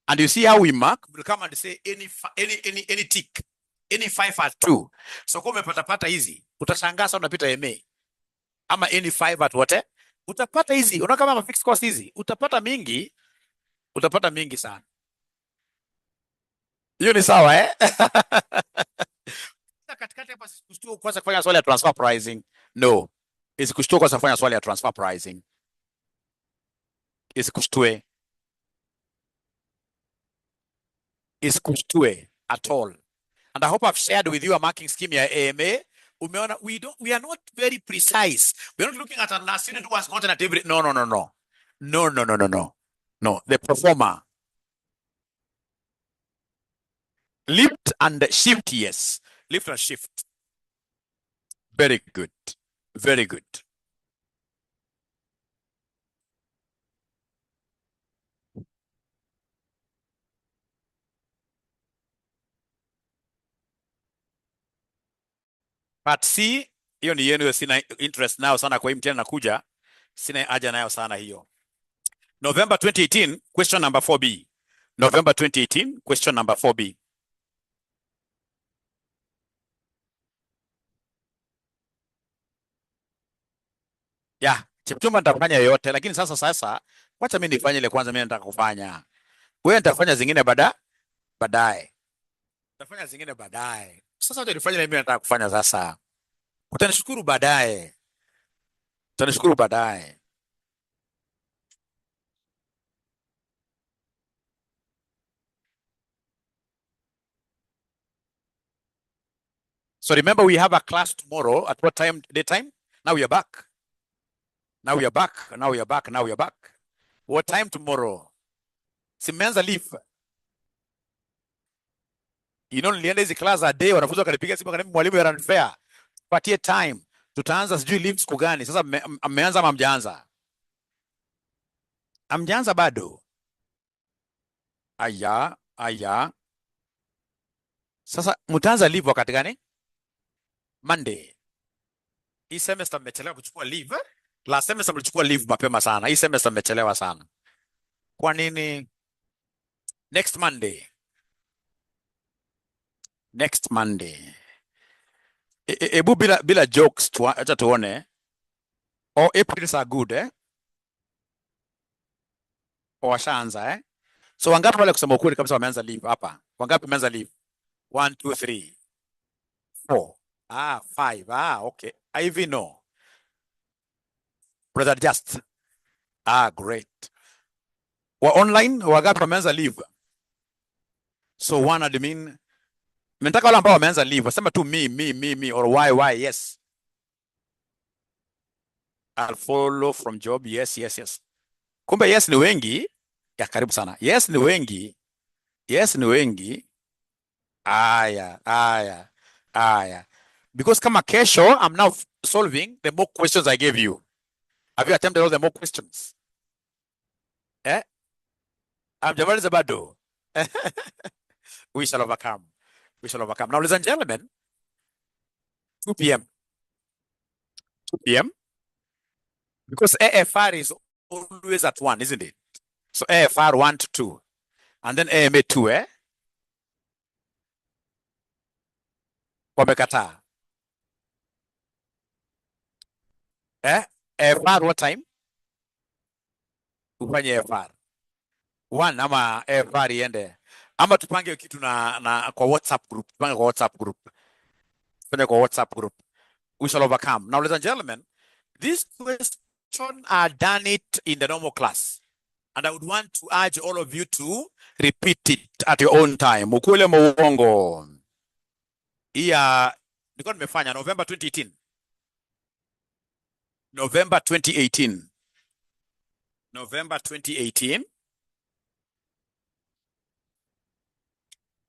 and you see how we mark, we'll come and say any tick, any 5 at 2. So kama umepata hizi, utashangaa sana unapita MA. Ama any 5 at what? Utapata hizi, unaona kama fixed cost hizi, utapata mingi sana. Hiyo ni sawa eh? Katikati hapa sikushtua kwanza kufanya swali ya transfer pricing. No. Isikushtua kwanza kufanya swali ya transfer pricing. Isikushtue at all. And I hope I've shared with you a marking scheme ya AMA. Umeona, we are not very precise. We're not looking at a student who has gotten at every. No. No, the performer. Lift and shift, yes. Lift and shift. Very good. Very good. Part C, hiyo ni yenu, sina interest nayo sana, kwa hiyo mtihani nakuja, sina haja nayo sana hiyo. November 2018, question number 4B. November 2018, question number 4B. Yeah, Chipchumba nitafanya yoyote, lakini sasa wacha mimi nifanye ile kwanza mimi nataka kufanya. Wewe nitafanya zingine baadaye. Nitafanya zingine baadaye. Sasa wacha nifanye ile mimi nataka kufanya sasa. Utanishukuru baadaye. So remember, we have a class tomorrow at what time? Daytime? Now we are back. What time tomorrow? Simeanza leave. Nilienda hizi class a day, wanafunzi wakanipigia simu wakaniambia mwalimu you are unfair. Patie time. Tutaanza sijui leave siku gani. Sasa mmeanza ama mjaanza? Amjaanza bado. Aya. Sasa mtaanza leave wakati gani? Monday. Hii semester mmechelewa kuchukua leave. Last semester mlichukua leave mapema sana. Hii semester mmechelewa sana. Kwa nini? Next Monday. Ebu bila jokes acha tuone. Aprils are good eh? Washaanza eh? So wangapi wale kusema ukweli kabisa wameanza leave hapa? Wangapi wameanza leave? 1 2 3 4. 5. Okay. Ivy no. Brother Just. Great. Wa online wangapi wameanza leave? So one admin. Nataka wale ambao wameanza leave wasema tu me or why yes. I'll follow from job. Yes. Kumbe yes ni wengi. Ya karibu sana. Yes ni wengi. Aya. Because kama kesho, I'm now solving the more questions I gave you. Have you attempted all the more questions? Hamjamaliza bado. We shall overcome. Now, ladies and gentlemen, 2 p.m. Because AFR is always at 1, isn't it? So AFR 1 to 2. And then AMA 2, eh? Wamekataa. AFR what time? Ufanye AFR 1 ama AFR iende. Ama tupange kitu na kwa WhatsApp group. Fanya kwa WhatsApp group. We shall overcome. Now, ladies and gentlemen, these questions are done it in the normal class. And I would want to urge all of you to repeat it at your own time. Ukweli ama uongo? Nilikuwa nimefanya November 2018. November 2018. November 2018.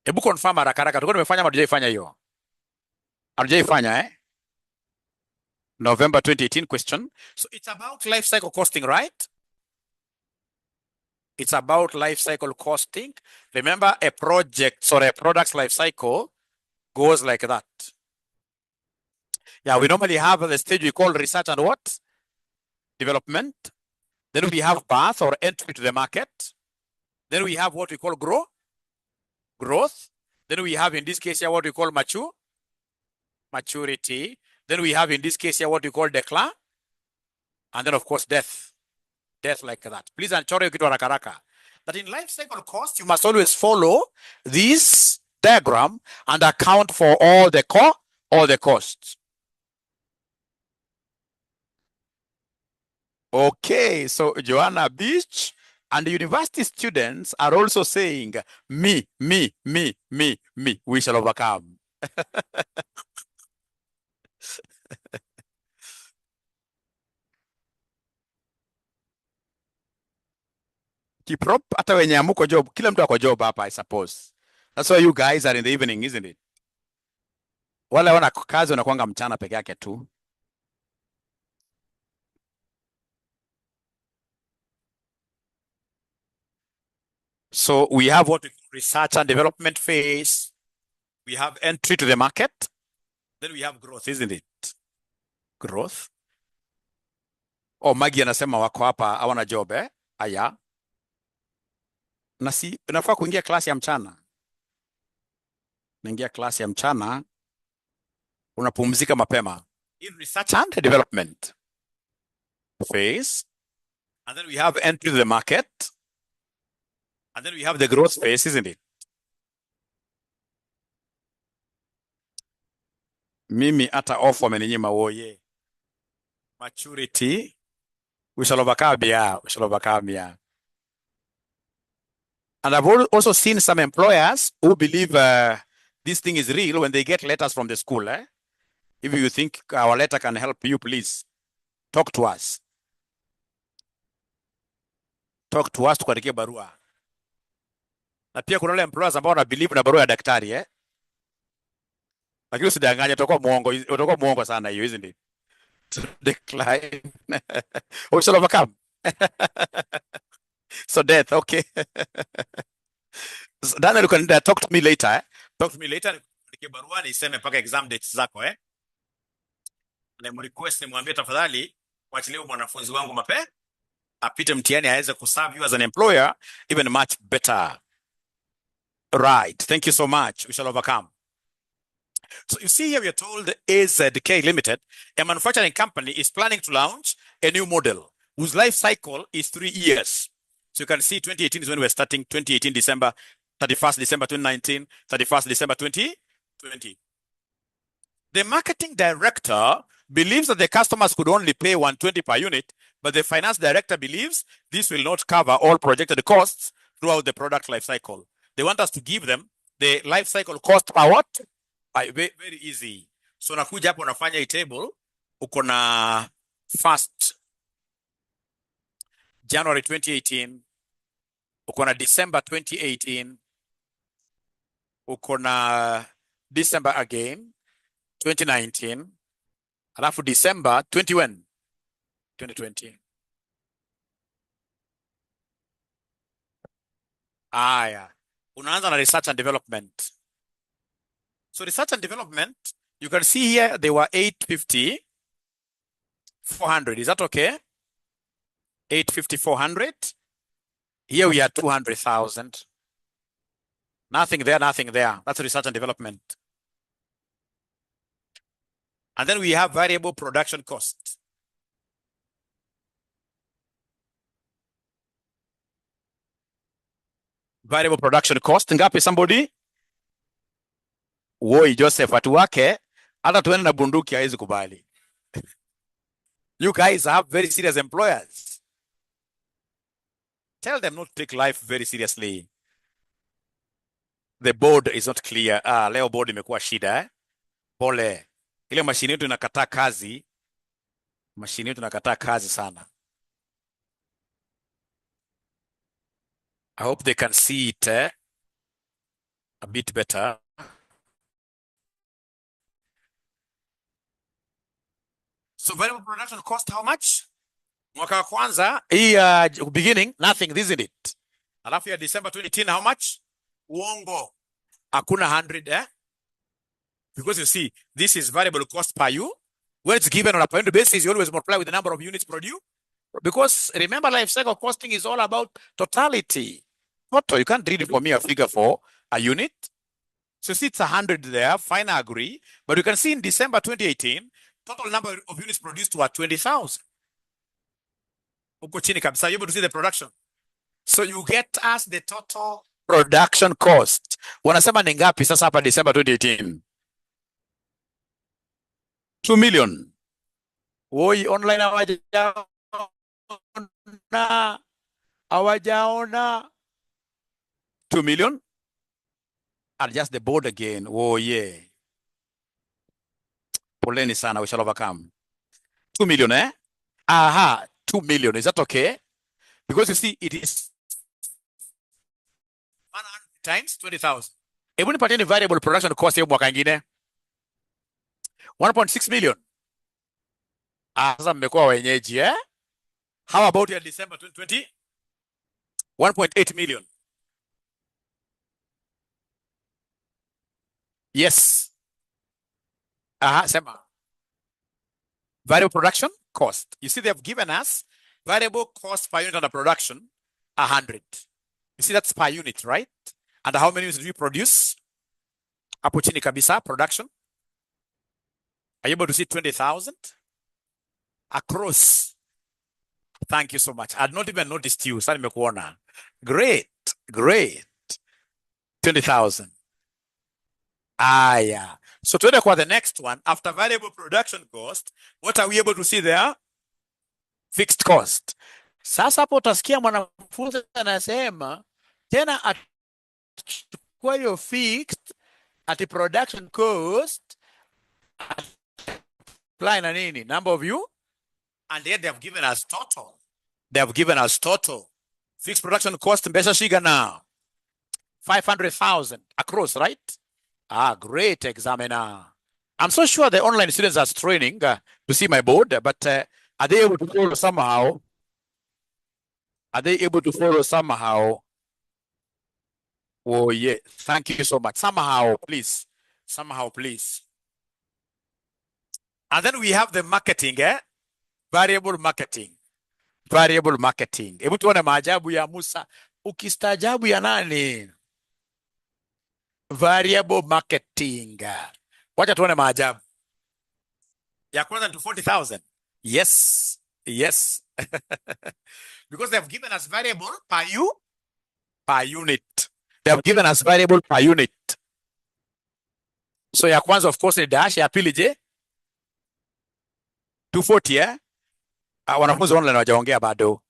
Hebu confirm haraka haraka. Tulikuwa tumefanya ama hatujaifanya hiyo? Hatujaifanya eh? November 2018 question. So it's about life cycle costing, right? It's about life cycle costing. Remember, a project or a product's life cycle goes like that. Yeah, we normally have the stage we call research and what? Development. Then we have path or entry to the market. Then we have what we call growth. Then we have in this case here what we call maturity. Then we have in this case here what we call decline. And then of course death like that. Please anchore kitu haraka haraka. That in life cycle cost, you must always follow this diagram and account for all the costs. Okay, so Joanna Beach and the university students are also saying, me. We shall overcome. Kiprop, hata wenye amuko job, kila mtu ako job hapa, I suppose. That's why you guys are in the evening, isn't it? Wale wana kazi wanakuanga mchana peke yake tu. So we have what we call research and development phase. We have entry to the market. Then we have growth, isn't it? Growth. Oh, Maggie anasema wako hapa hawana job eh? Aya. Nasi unafaa kuingia klasi ya mchana. Naingia klasi ya mchana. Unapumzika mapema. In research and development phase. And then we have entry to the market. And then we have the growth phase, isn't it? Mimi hata off wameninyima woye. Maturity. We shall overcome, yeah. We shall overcome, yeah. And I've also seen some employers who believe this thing is real when they get letters from the school. Eh? If you think our letter can help you, please talk to us. Talk to us tukuandikie barua. Na pia kuna wale employers ambao wana believe na barua ya daktari eh? Lakini usidanganye, utakuwa muongo sana hiyo, isn't it? Decline. We shall overcome. So death, okay. So Daniel, you can talk to me later. Eh? Talk to me later. Nikiandikie barua niseme mpaka exam dates zako eh? Na mrequest nimwambie tafadhali waachilie mwanafunzi wangu apite mtihani aweze kuserve you as an employer even much better. Right. Thank you so much. We shall overcome. So you see here we are told AZK Limited, a manufacturing company, is planning to launch a new model whose life cycle is 3 years. So you can see 2018 is when we're starting, 2018 December, 31st December 2019, 31st December 2020. The marketing director believes that the customers could only pay 120 per unit, but the finance director believes this will not cover all projected costs throughout the product life cycle. They want us to give them the life cycle cost per what? Very easy. So nakuja hapo unafanya hii table, uko na first January 2018, uko na December 2018, uko na December again 2019, alafu December 2020. Aya, unaanza na research and development. So research and development, you can see here they were 850, 400. Is that okay? 850, 400. Here we are 200,000. Nothing there, nothing there. That's research and development. And then we have variable production cost. Variable production cost. Ngapi somebody? Woi Joseph watu wake Hata tuende na bunduki haiwezi kubali. You guys have very serious employers. Tell them not to take life very seriously. The board is not clear. Leo board imekuwa shida eh? Pole. Ile mashine yetu inakataa kazi. Mashine yetu inakataa kazi sana. I hope they can see it a bit better. So variable production cost how much? Mwaka wa kwanza, hii beginning, nothing, isn't it? Alafu ya December 2018, how much? Uongo. Hakuna 100, eh? Because you see, this is variable cost per you. When it's given on a per unit basis, you always multiply with the number of units produced. Because remember, life cycle costing is all about totality. Total, you can't read it for me a figure for a unit. So see, it's 100 there, fine, I agree. But you can see in December 2018, total number of units produced were 20,000. Uko chini kabisa, you're able to see the production. So you get us the total production cost. Wanasema ni ngapi sasa hapa December 2018? 2 million. Woi, online hawajaona 2 million. Adjust the board again. Oh yeah. Poleni sana, we shall overcome. 2 million, eh? Aha, 2 million. Is that okay? Because you see, it is 100 times 20,000. Hebu nipatie ni variable production cost ya mwaka ingine. 1.6 million. Sasa mmekuwa wenyeji, eh? How about ya December 2020? 1.8 million. Yes. Sema. Variable production cost. You see, they have given us variable cost per unit under production, 100. You see, that's per unit, right? And how many units do we produce? Hapo chini kabisa, production. Are you able to see 20,000? Across. Thank you so much. I had not even noticed you. Sasa nimekuona. Great. 20,000. Yeah. So tuende kwa the next one. After variable production cost, what are we able to see there? Fixed cost. Sasa hapo utasikia mwanafunzi anasema tena achukua hiyo fixed at production cost apply na nini? Number of you, and then they have given us total. They have given us total. Fixed production cost mbesa shiga na 500,000 across, right? Great, examiner. I'm so sure the online students are training to see my board, but are they able to follow somehow? Are they able to follow somehow? Oh, yeah. Thank you so much. Somehow, please. Somehow, please. And then we have the marketing, variable marketing. Variable marketing. Hebu tuone maajabu ya Musa. Ukistaajabu ya nani? Variable marketing. Wacha tuone maajabu. Ya kwanza to 40,000. Yes. Because they have given us variable per unit. They have given us variable per unit. So ya kwanza of course ni dash, ya pili je? 240, eh? Wanafunzi online wajaongea bado.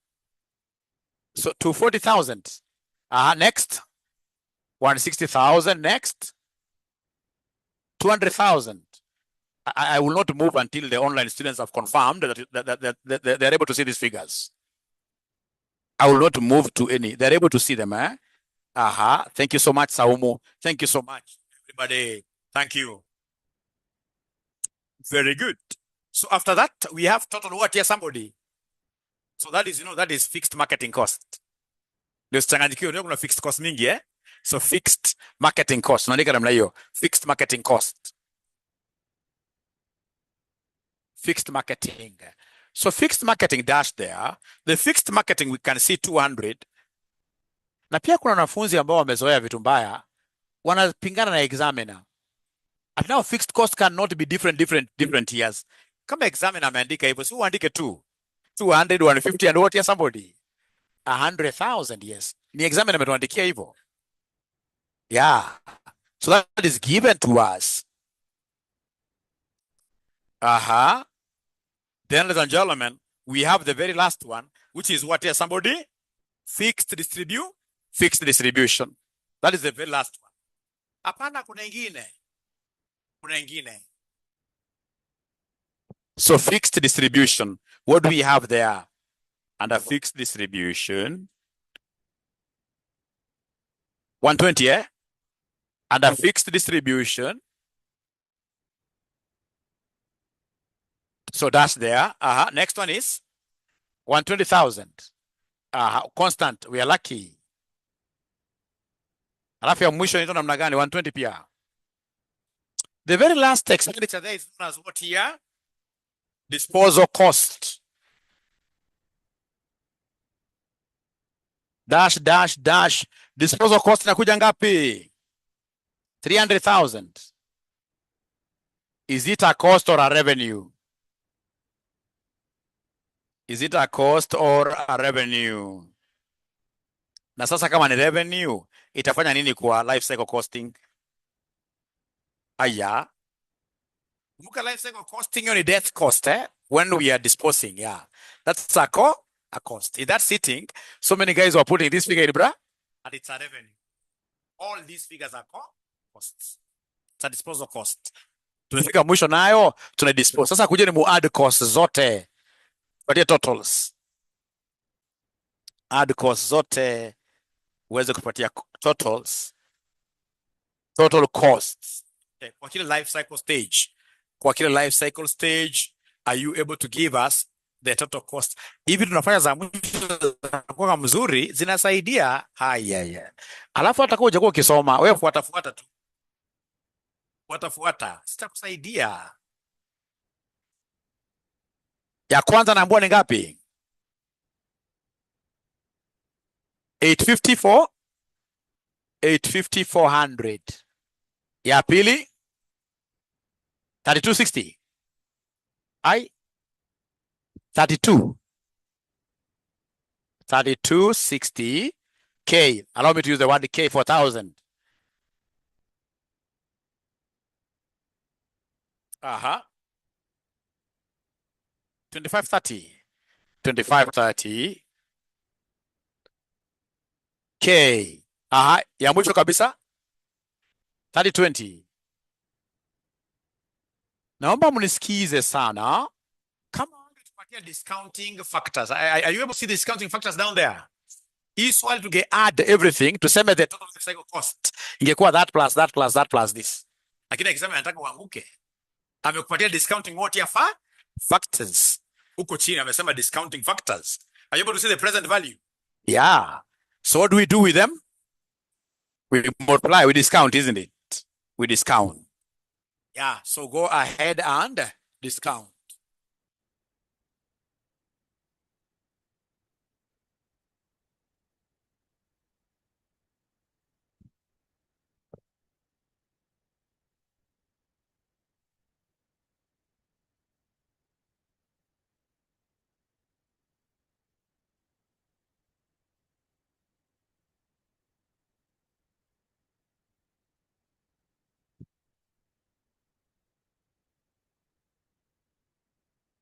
So 240,000. Next. 160,000. Next. 200,000. I will not move until the online students have confirmed that they're able to see these figures. I will not move to any. They're able to see them, eh? Thank you so much, Saumu. Thank you so much, everybody. Thank you. Very good. So after that, we have total what here, somebody? So that is, that is fixed marketing cost. There's kuna fixed cost mingi, eh? So fixed marketing cost. Unaandika namna hiyo. Fixed marketing cost. Fixed marketing. So fixed marketing dash there. The fixed marketing we can see 200. Na pia kuna wanafunzi ambao wamezoea vitu mbaya, wanapingana na examiner. And now fixed cost cannot be different years. Kama examiner ameandika hivyo, si uandike tu 200, 150 and what here somebody? 100,000, yes. Ni examiner ametuandikia hivyo. Yeah. So that is given to us. Then, ladies and gentlemen, we have the very last one, which is what here, somebody? Fixed distribution. That is the very last one. Hapana, kuna ingine. So fixed distribution, what do we have there? Under fixed distribution, 120, eh? Under fixed distribution, so that's there. Next one is 120,000. Constant, we are lucky. Alafu ya mwisho ni namna gani? 120 pia. The very last expenditure there is known as what here? Disposal cost. Dash. Disposal cost inakuja ngapi? 300,000. Is it a cost or a revenue? Is it a cost or a revenue? Na sasa kama ni revenue, itafanya nini kwa life cycle costing? Aya. Kumbuka life cycle costing ni death cost, eh? When we are disposing, yeah. That's a cost. In that sitting, so many guys were putting this figure in, bruh, and it's a revenue. All these figures are costs. It's a disposal cost. Tumefika mwisho nayo, tuna dispose. Sasa kuja ni mu-add costs zote. Patia totals. Add costs zote. Uweze kupatia totals. Total costs. Okay. Kwa kila life cycle stage, are you able to give us the total cost? Hivi tunafanya za mwisho kwa mzuri, zinasaidia. Haya. Alafu hata kwa ujakuwa ukisoma, wewe fuata tu. Fuata. Sitakusaidia. Ya kwanza naambiwa ni ngapi? 850. Ya pili 3260. 3260 K. Allow me to use the word K for 1,000. 2530 K. Ya mwisho kabisa 3020. Naomba mnisikize sana. Kama wangetupatia discounting factors. Are you able to see the discounting factors down there? Hii swali tunge add everything, tuseme the total life cycle cost ingekuwa that plus this. Lakini akisema anataka uanguke. Amekupatia discounting what ya factors. Huko chini amesema discounting factors. Are you able to see the present value? Yeah. So what do we do with them? We multiply, we discount, isn't it? We discount. Yeah, so go ahead and discount.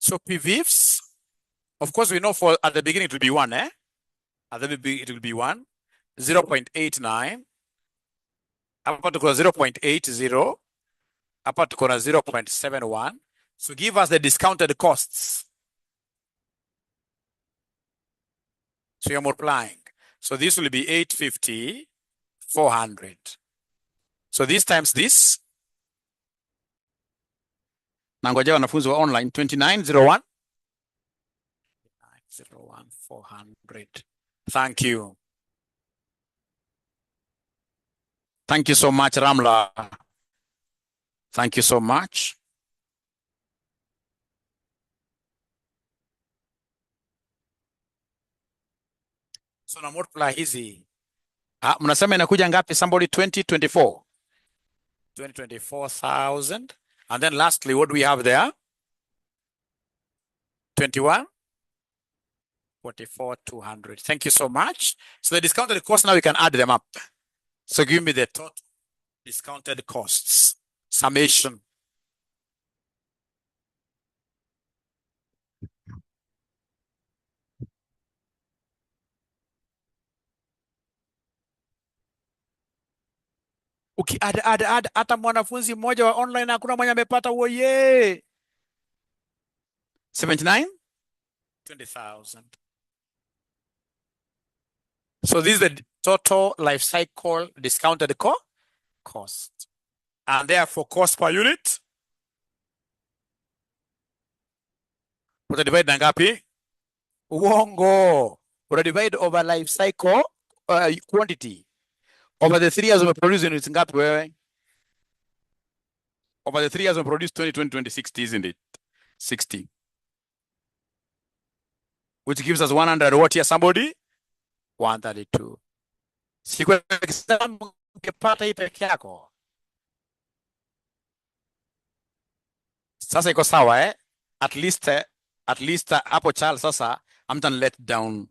So PVIFs, of course, we know for at the beginning it will be 1, eh? At the beginning it will be 1, 0.89. Hapa tuko 0.80. Hapa tuko 0.71. So give us the discounted costs. So you're multiplying. So this will be 850, 400. So this times this. Nangoja wanafunzi wa online 2901. 400. Thank you. Thank you so much, Ramla. Thank you so much. So na multiply hizi. Mnasema inakuja ngapi? Somebody 2024. 24,000. And then lastly, what do we have there? 21. 44,200. Thank you so much. So the discounted cost, now we can add them up. So give me the total discounted costs. Summation. Add hata mwanafunzi mmoja wa online hakuna mwenye amepata woye. 79 20,000. So this is the total life cycle discounted cost. And therefore cost per unit utadivide na ngapi? Uongo. Utadivide over life cycle quantity. Over the 3 years of producing units ngapi wewe? Over the 3 years of produce 20, 20, 20, 60, isn't it? 60. Which gives us 100 what here, somebody? 132. Siku exam ungepata hii peke yako. Sasa iko sawa eh? At least hapo Charles sasa I'm done let down.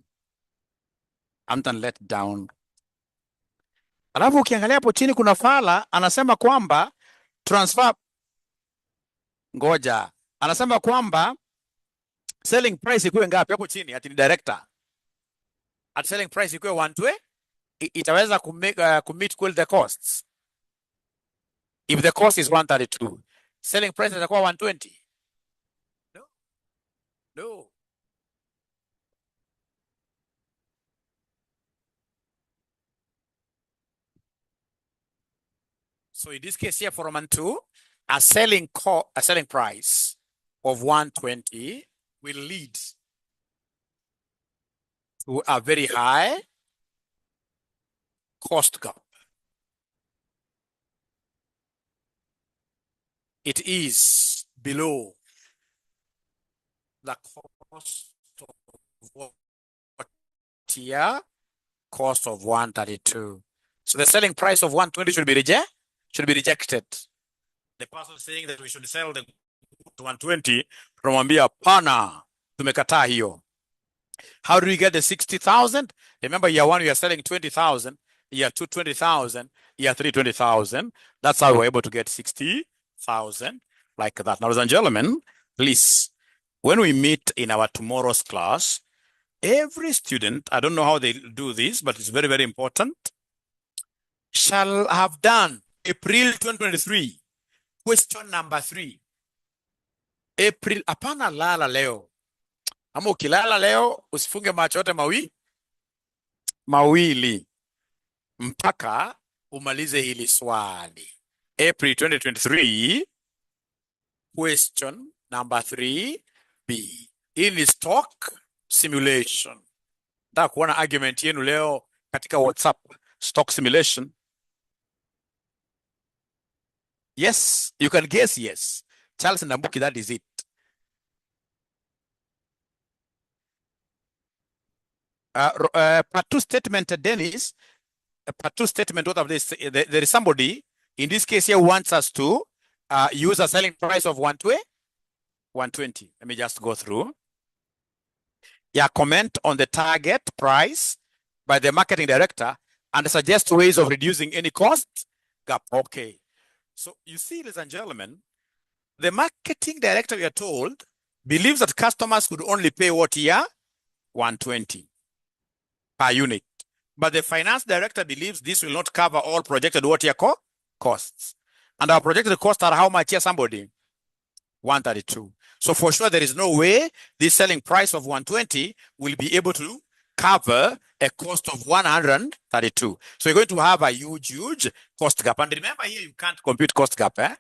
Alafu ukiangalia hapo chini kuna fala anasema kwamba transfer, ngoja, anasema kwamba selling price ikuwe ngapi hapo chini? Ati ni director. At selling price ikuwe 120, itaweza commit kweli the costs. If the cost is 132, selling price itakuwa 120. No. So in this case here for Roman 2, a selling price of 120 will lead to a very high cost gap. It is below the cost of what here, cost of 132. So the selling price of 120 should be rejected. The person saying that we should sell the to 120, tunamwambia pana, tumekataa hiyo. How do we get the 60,000? Remember, year 1 we are selling 20,000, year 2 20,000, year 3 20,000. That's how we're able to get 60,000 like that. Now, ladies and gentlemen, please, when we meet in our tomorrow's class, every student, I don't know how they do this, but it's very, very important, shall have done April 2023, question number 3. April, hapana lala leo. Ama ukilala leo, usifunge macho yote mawili mpaka umalize hili swali. April 2023, question number 3B. Hii ni stock simulation. Nataka kuona argument yenu leo katika WhatsApp. Stock simulation. Yes, you can guess yes. Charles Nambuki, that is it. Part 2 statement, Dennis. Part 2 statement, what of this? There is somebody, in this case here, who wants us to use a selling price of 120. Let me just go through. Yeah, comment on the target price by the marketing director and suggest ways of reducing any cost gap. Okay. So you see, ladies and gentlemen, the marketing director, we are told, believes that customers could only pay what here? 120 per unit. But the finance director believes this will not cover all projected what here costs. And our projected costs are how much here, somebody? 132. So for sure, there is no way this selling price of 120 will be able to cover a cost of 132. So you're going to have a huge cost gap. And remember here, you can't compute cost gap. Eh?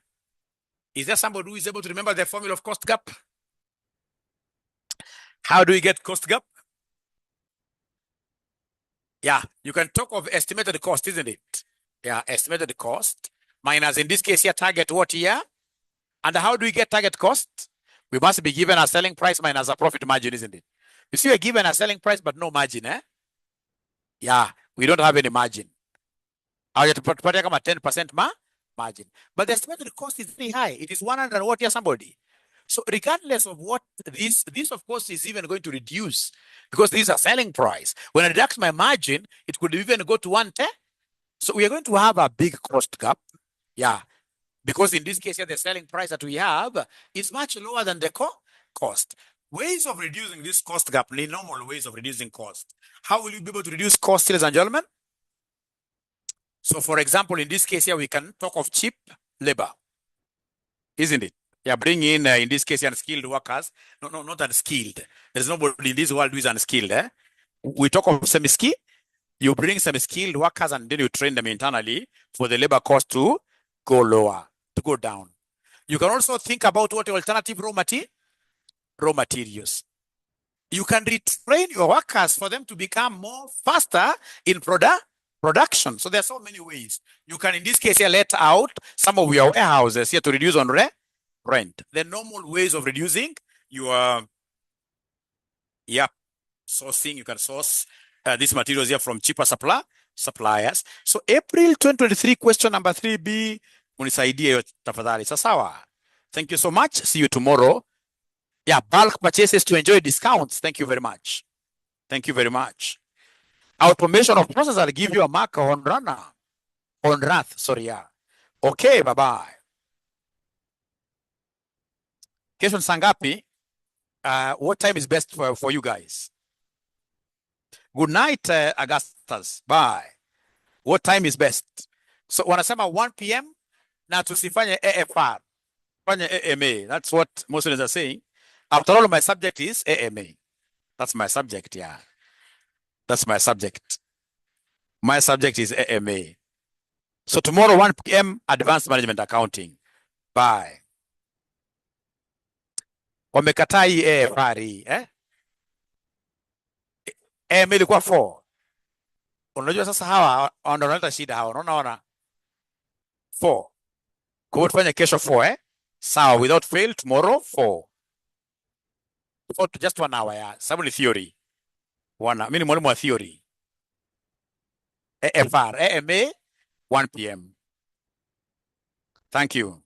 Is there somebody who is able to remember the formula of cost gap? How do we get cost gap? Yeah, you can talk of estimated cost, isn't it? Yeah, estimated cost minus, in this case here, target what here? And how do we get target cost? We must be given a selling price minus a profit margin, isn't it? You see, we're given a selling price, but no margin, eh? Yeah, we don't have any margin. I have to put a 10% margin. But the estimated cost is very high. It is 100 what here, somebody. So regardless of what this of course is even going to reduce because this is a selling price. When I deduct my margin, it could even go to 110. So we are going to have a big cost gap. Yeah. Because in this case here, the selling price that we have is much lower than the cost. Ways of reducing this cost gap, normal ways of reducing cost. How will you be able to reduce cost, ladies and gentlemen? So for example, in this case here, we can talk of cheap labor, isn't it? Yeah, bring in this case, unskilled workers. No, not unskilled. There's nobody in this world who is unskilled. We talk of semi-skilled. You bring some skilled workers and then you train them internally for the labor cost to go lower, to go down. You can also think about what alternative raw materials. You can retrain your workers for them to become more faster in production. So there are so many ways. You can, in this case here, let out some of your warehouses here to reduce on rent. The normal ways of reducing your, sourcing. You can source these materials here from cheaper suppliers. So April 2023, question number 3B, munisaidie tafadhali. Sawa. Thank you so much. See you tomorrow. Yeah, bulk purchases to enjoy discounts. Thank you very much. Thank you very much. Automation of process, I'll give you a marker on Wrath, sorry, yeah. Okay, bye-bye. Kesho sangapi? What time is best for you guys? Good night, Augustus. Bye. What time is best? So wanasema 1 p.m. na tusifanye AFR. Fanye AMA. That's what most students are saying. After all, my subject is AMA. That's my subject, yeah. That's my subject. My subject is AMA. So tomorrow, 1 p.m., Advanced Management Accounting. Bye. Wamekataa hii AFR hii, AMA ilikuwa 4. Unajua sasa hawa wanaleta shida hawa. Unaona 4. Kwa hiyo tufanye kesho 4, Sawa, without fail, tomorrow 4. Just 1 hour, yeah. Sababu ni theory. Mimi ni mwalimu wa theory. AFR, AMA, 1 p.m. Thank you.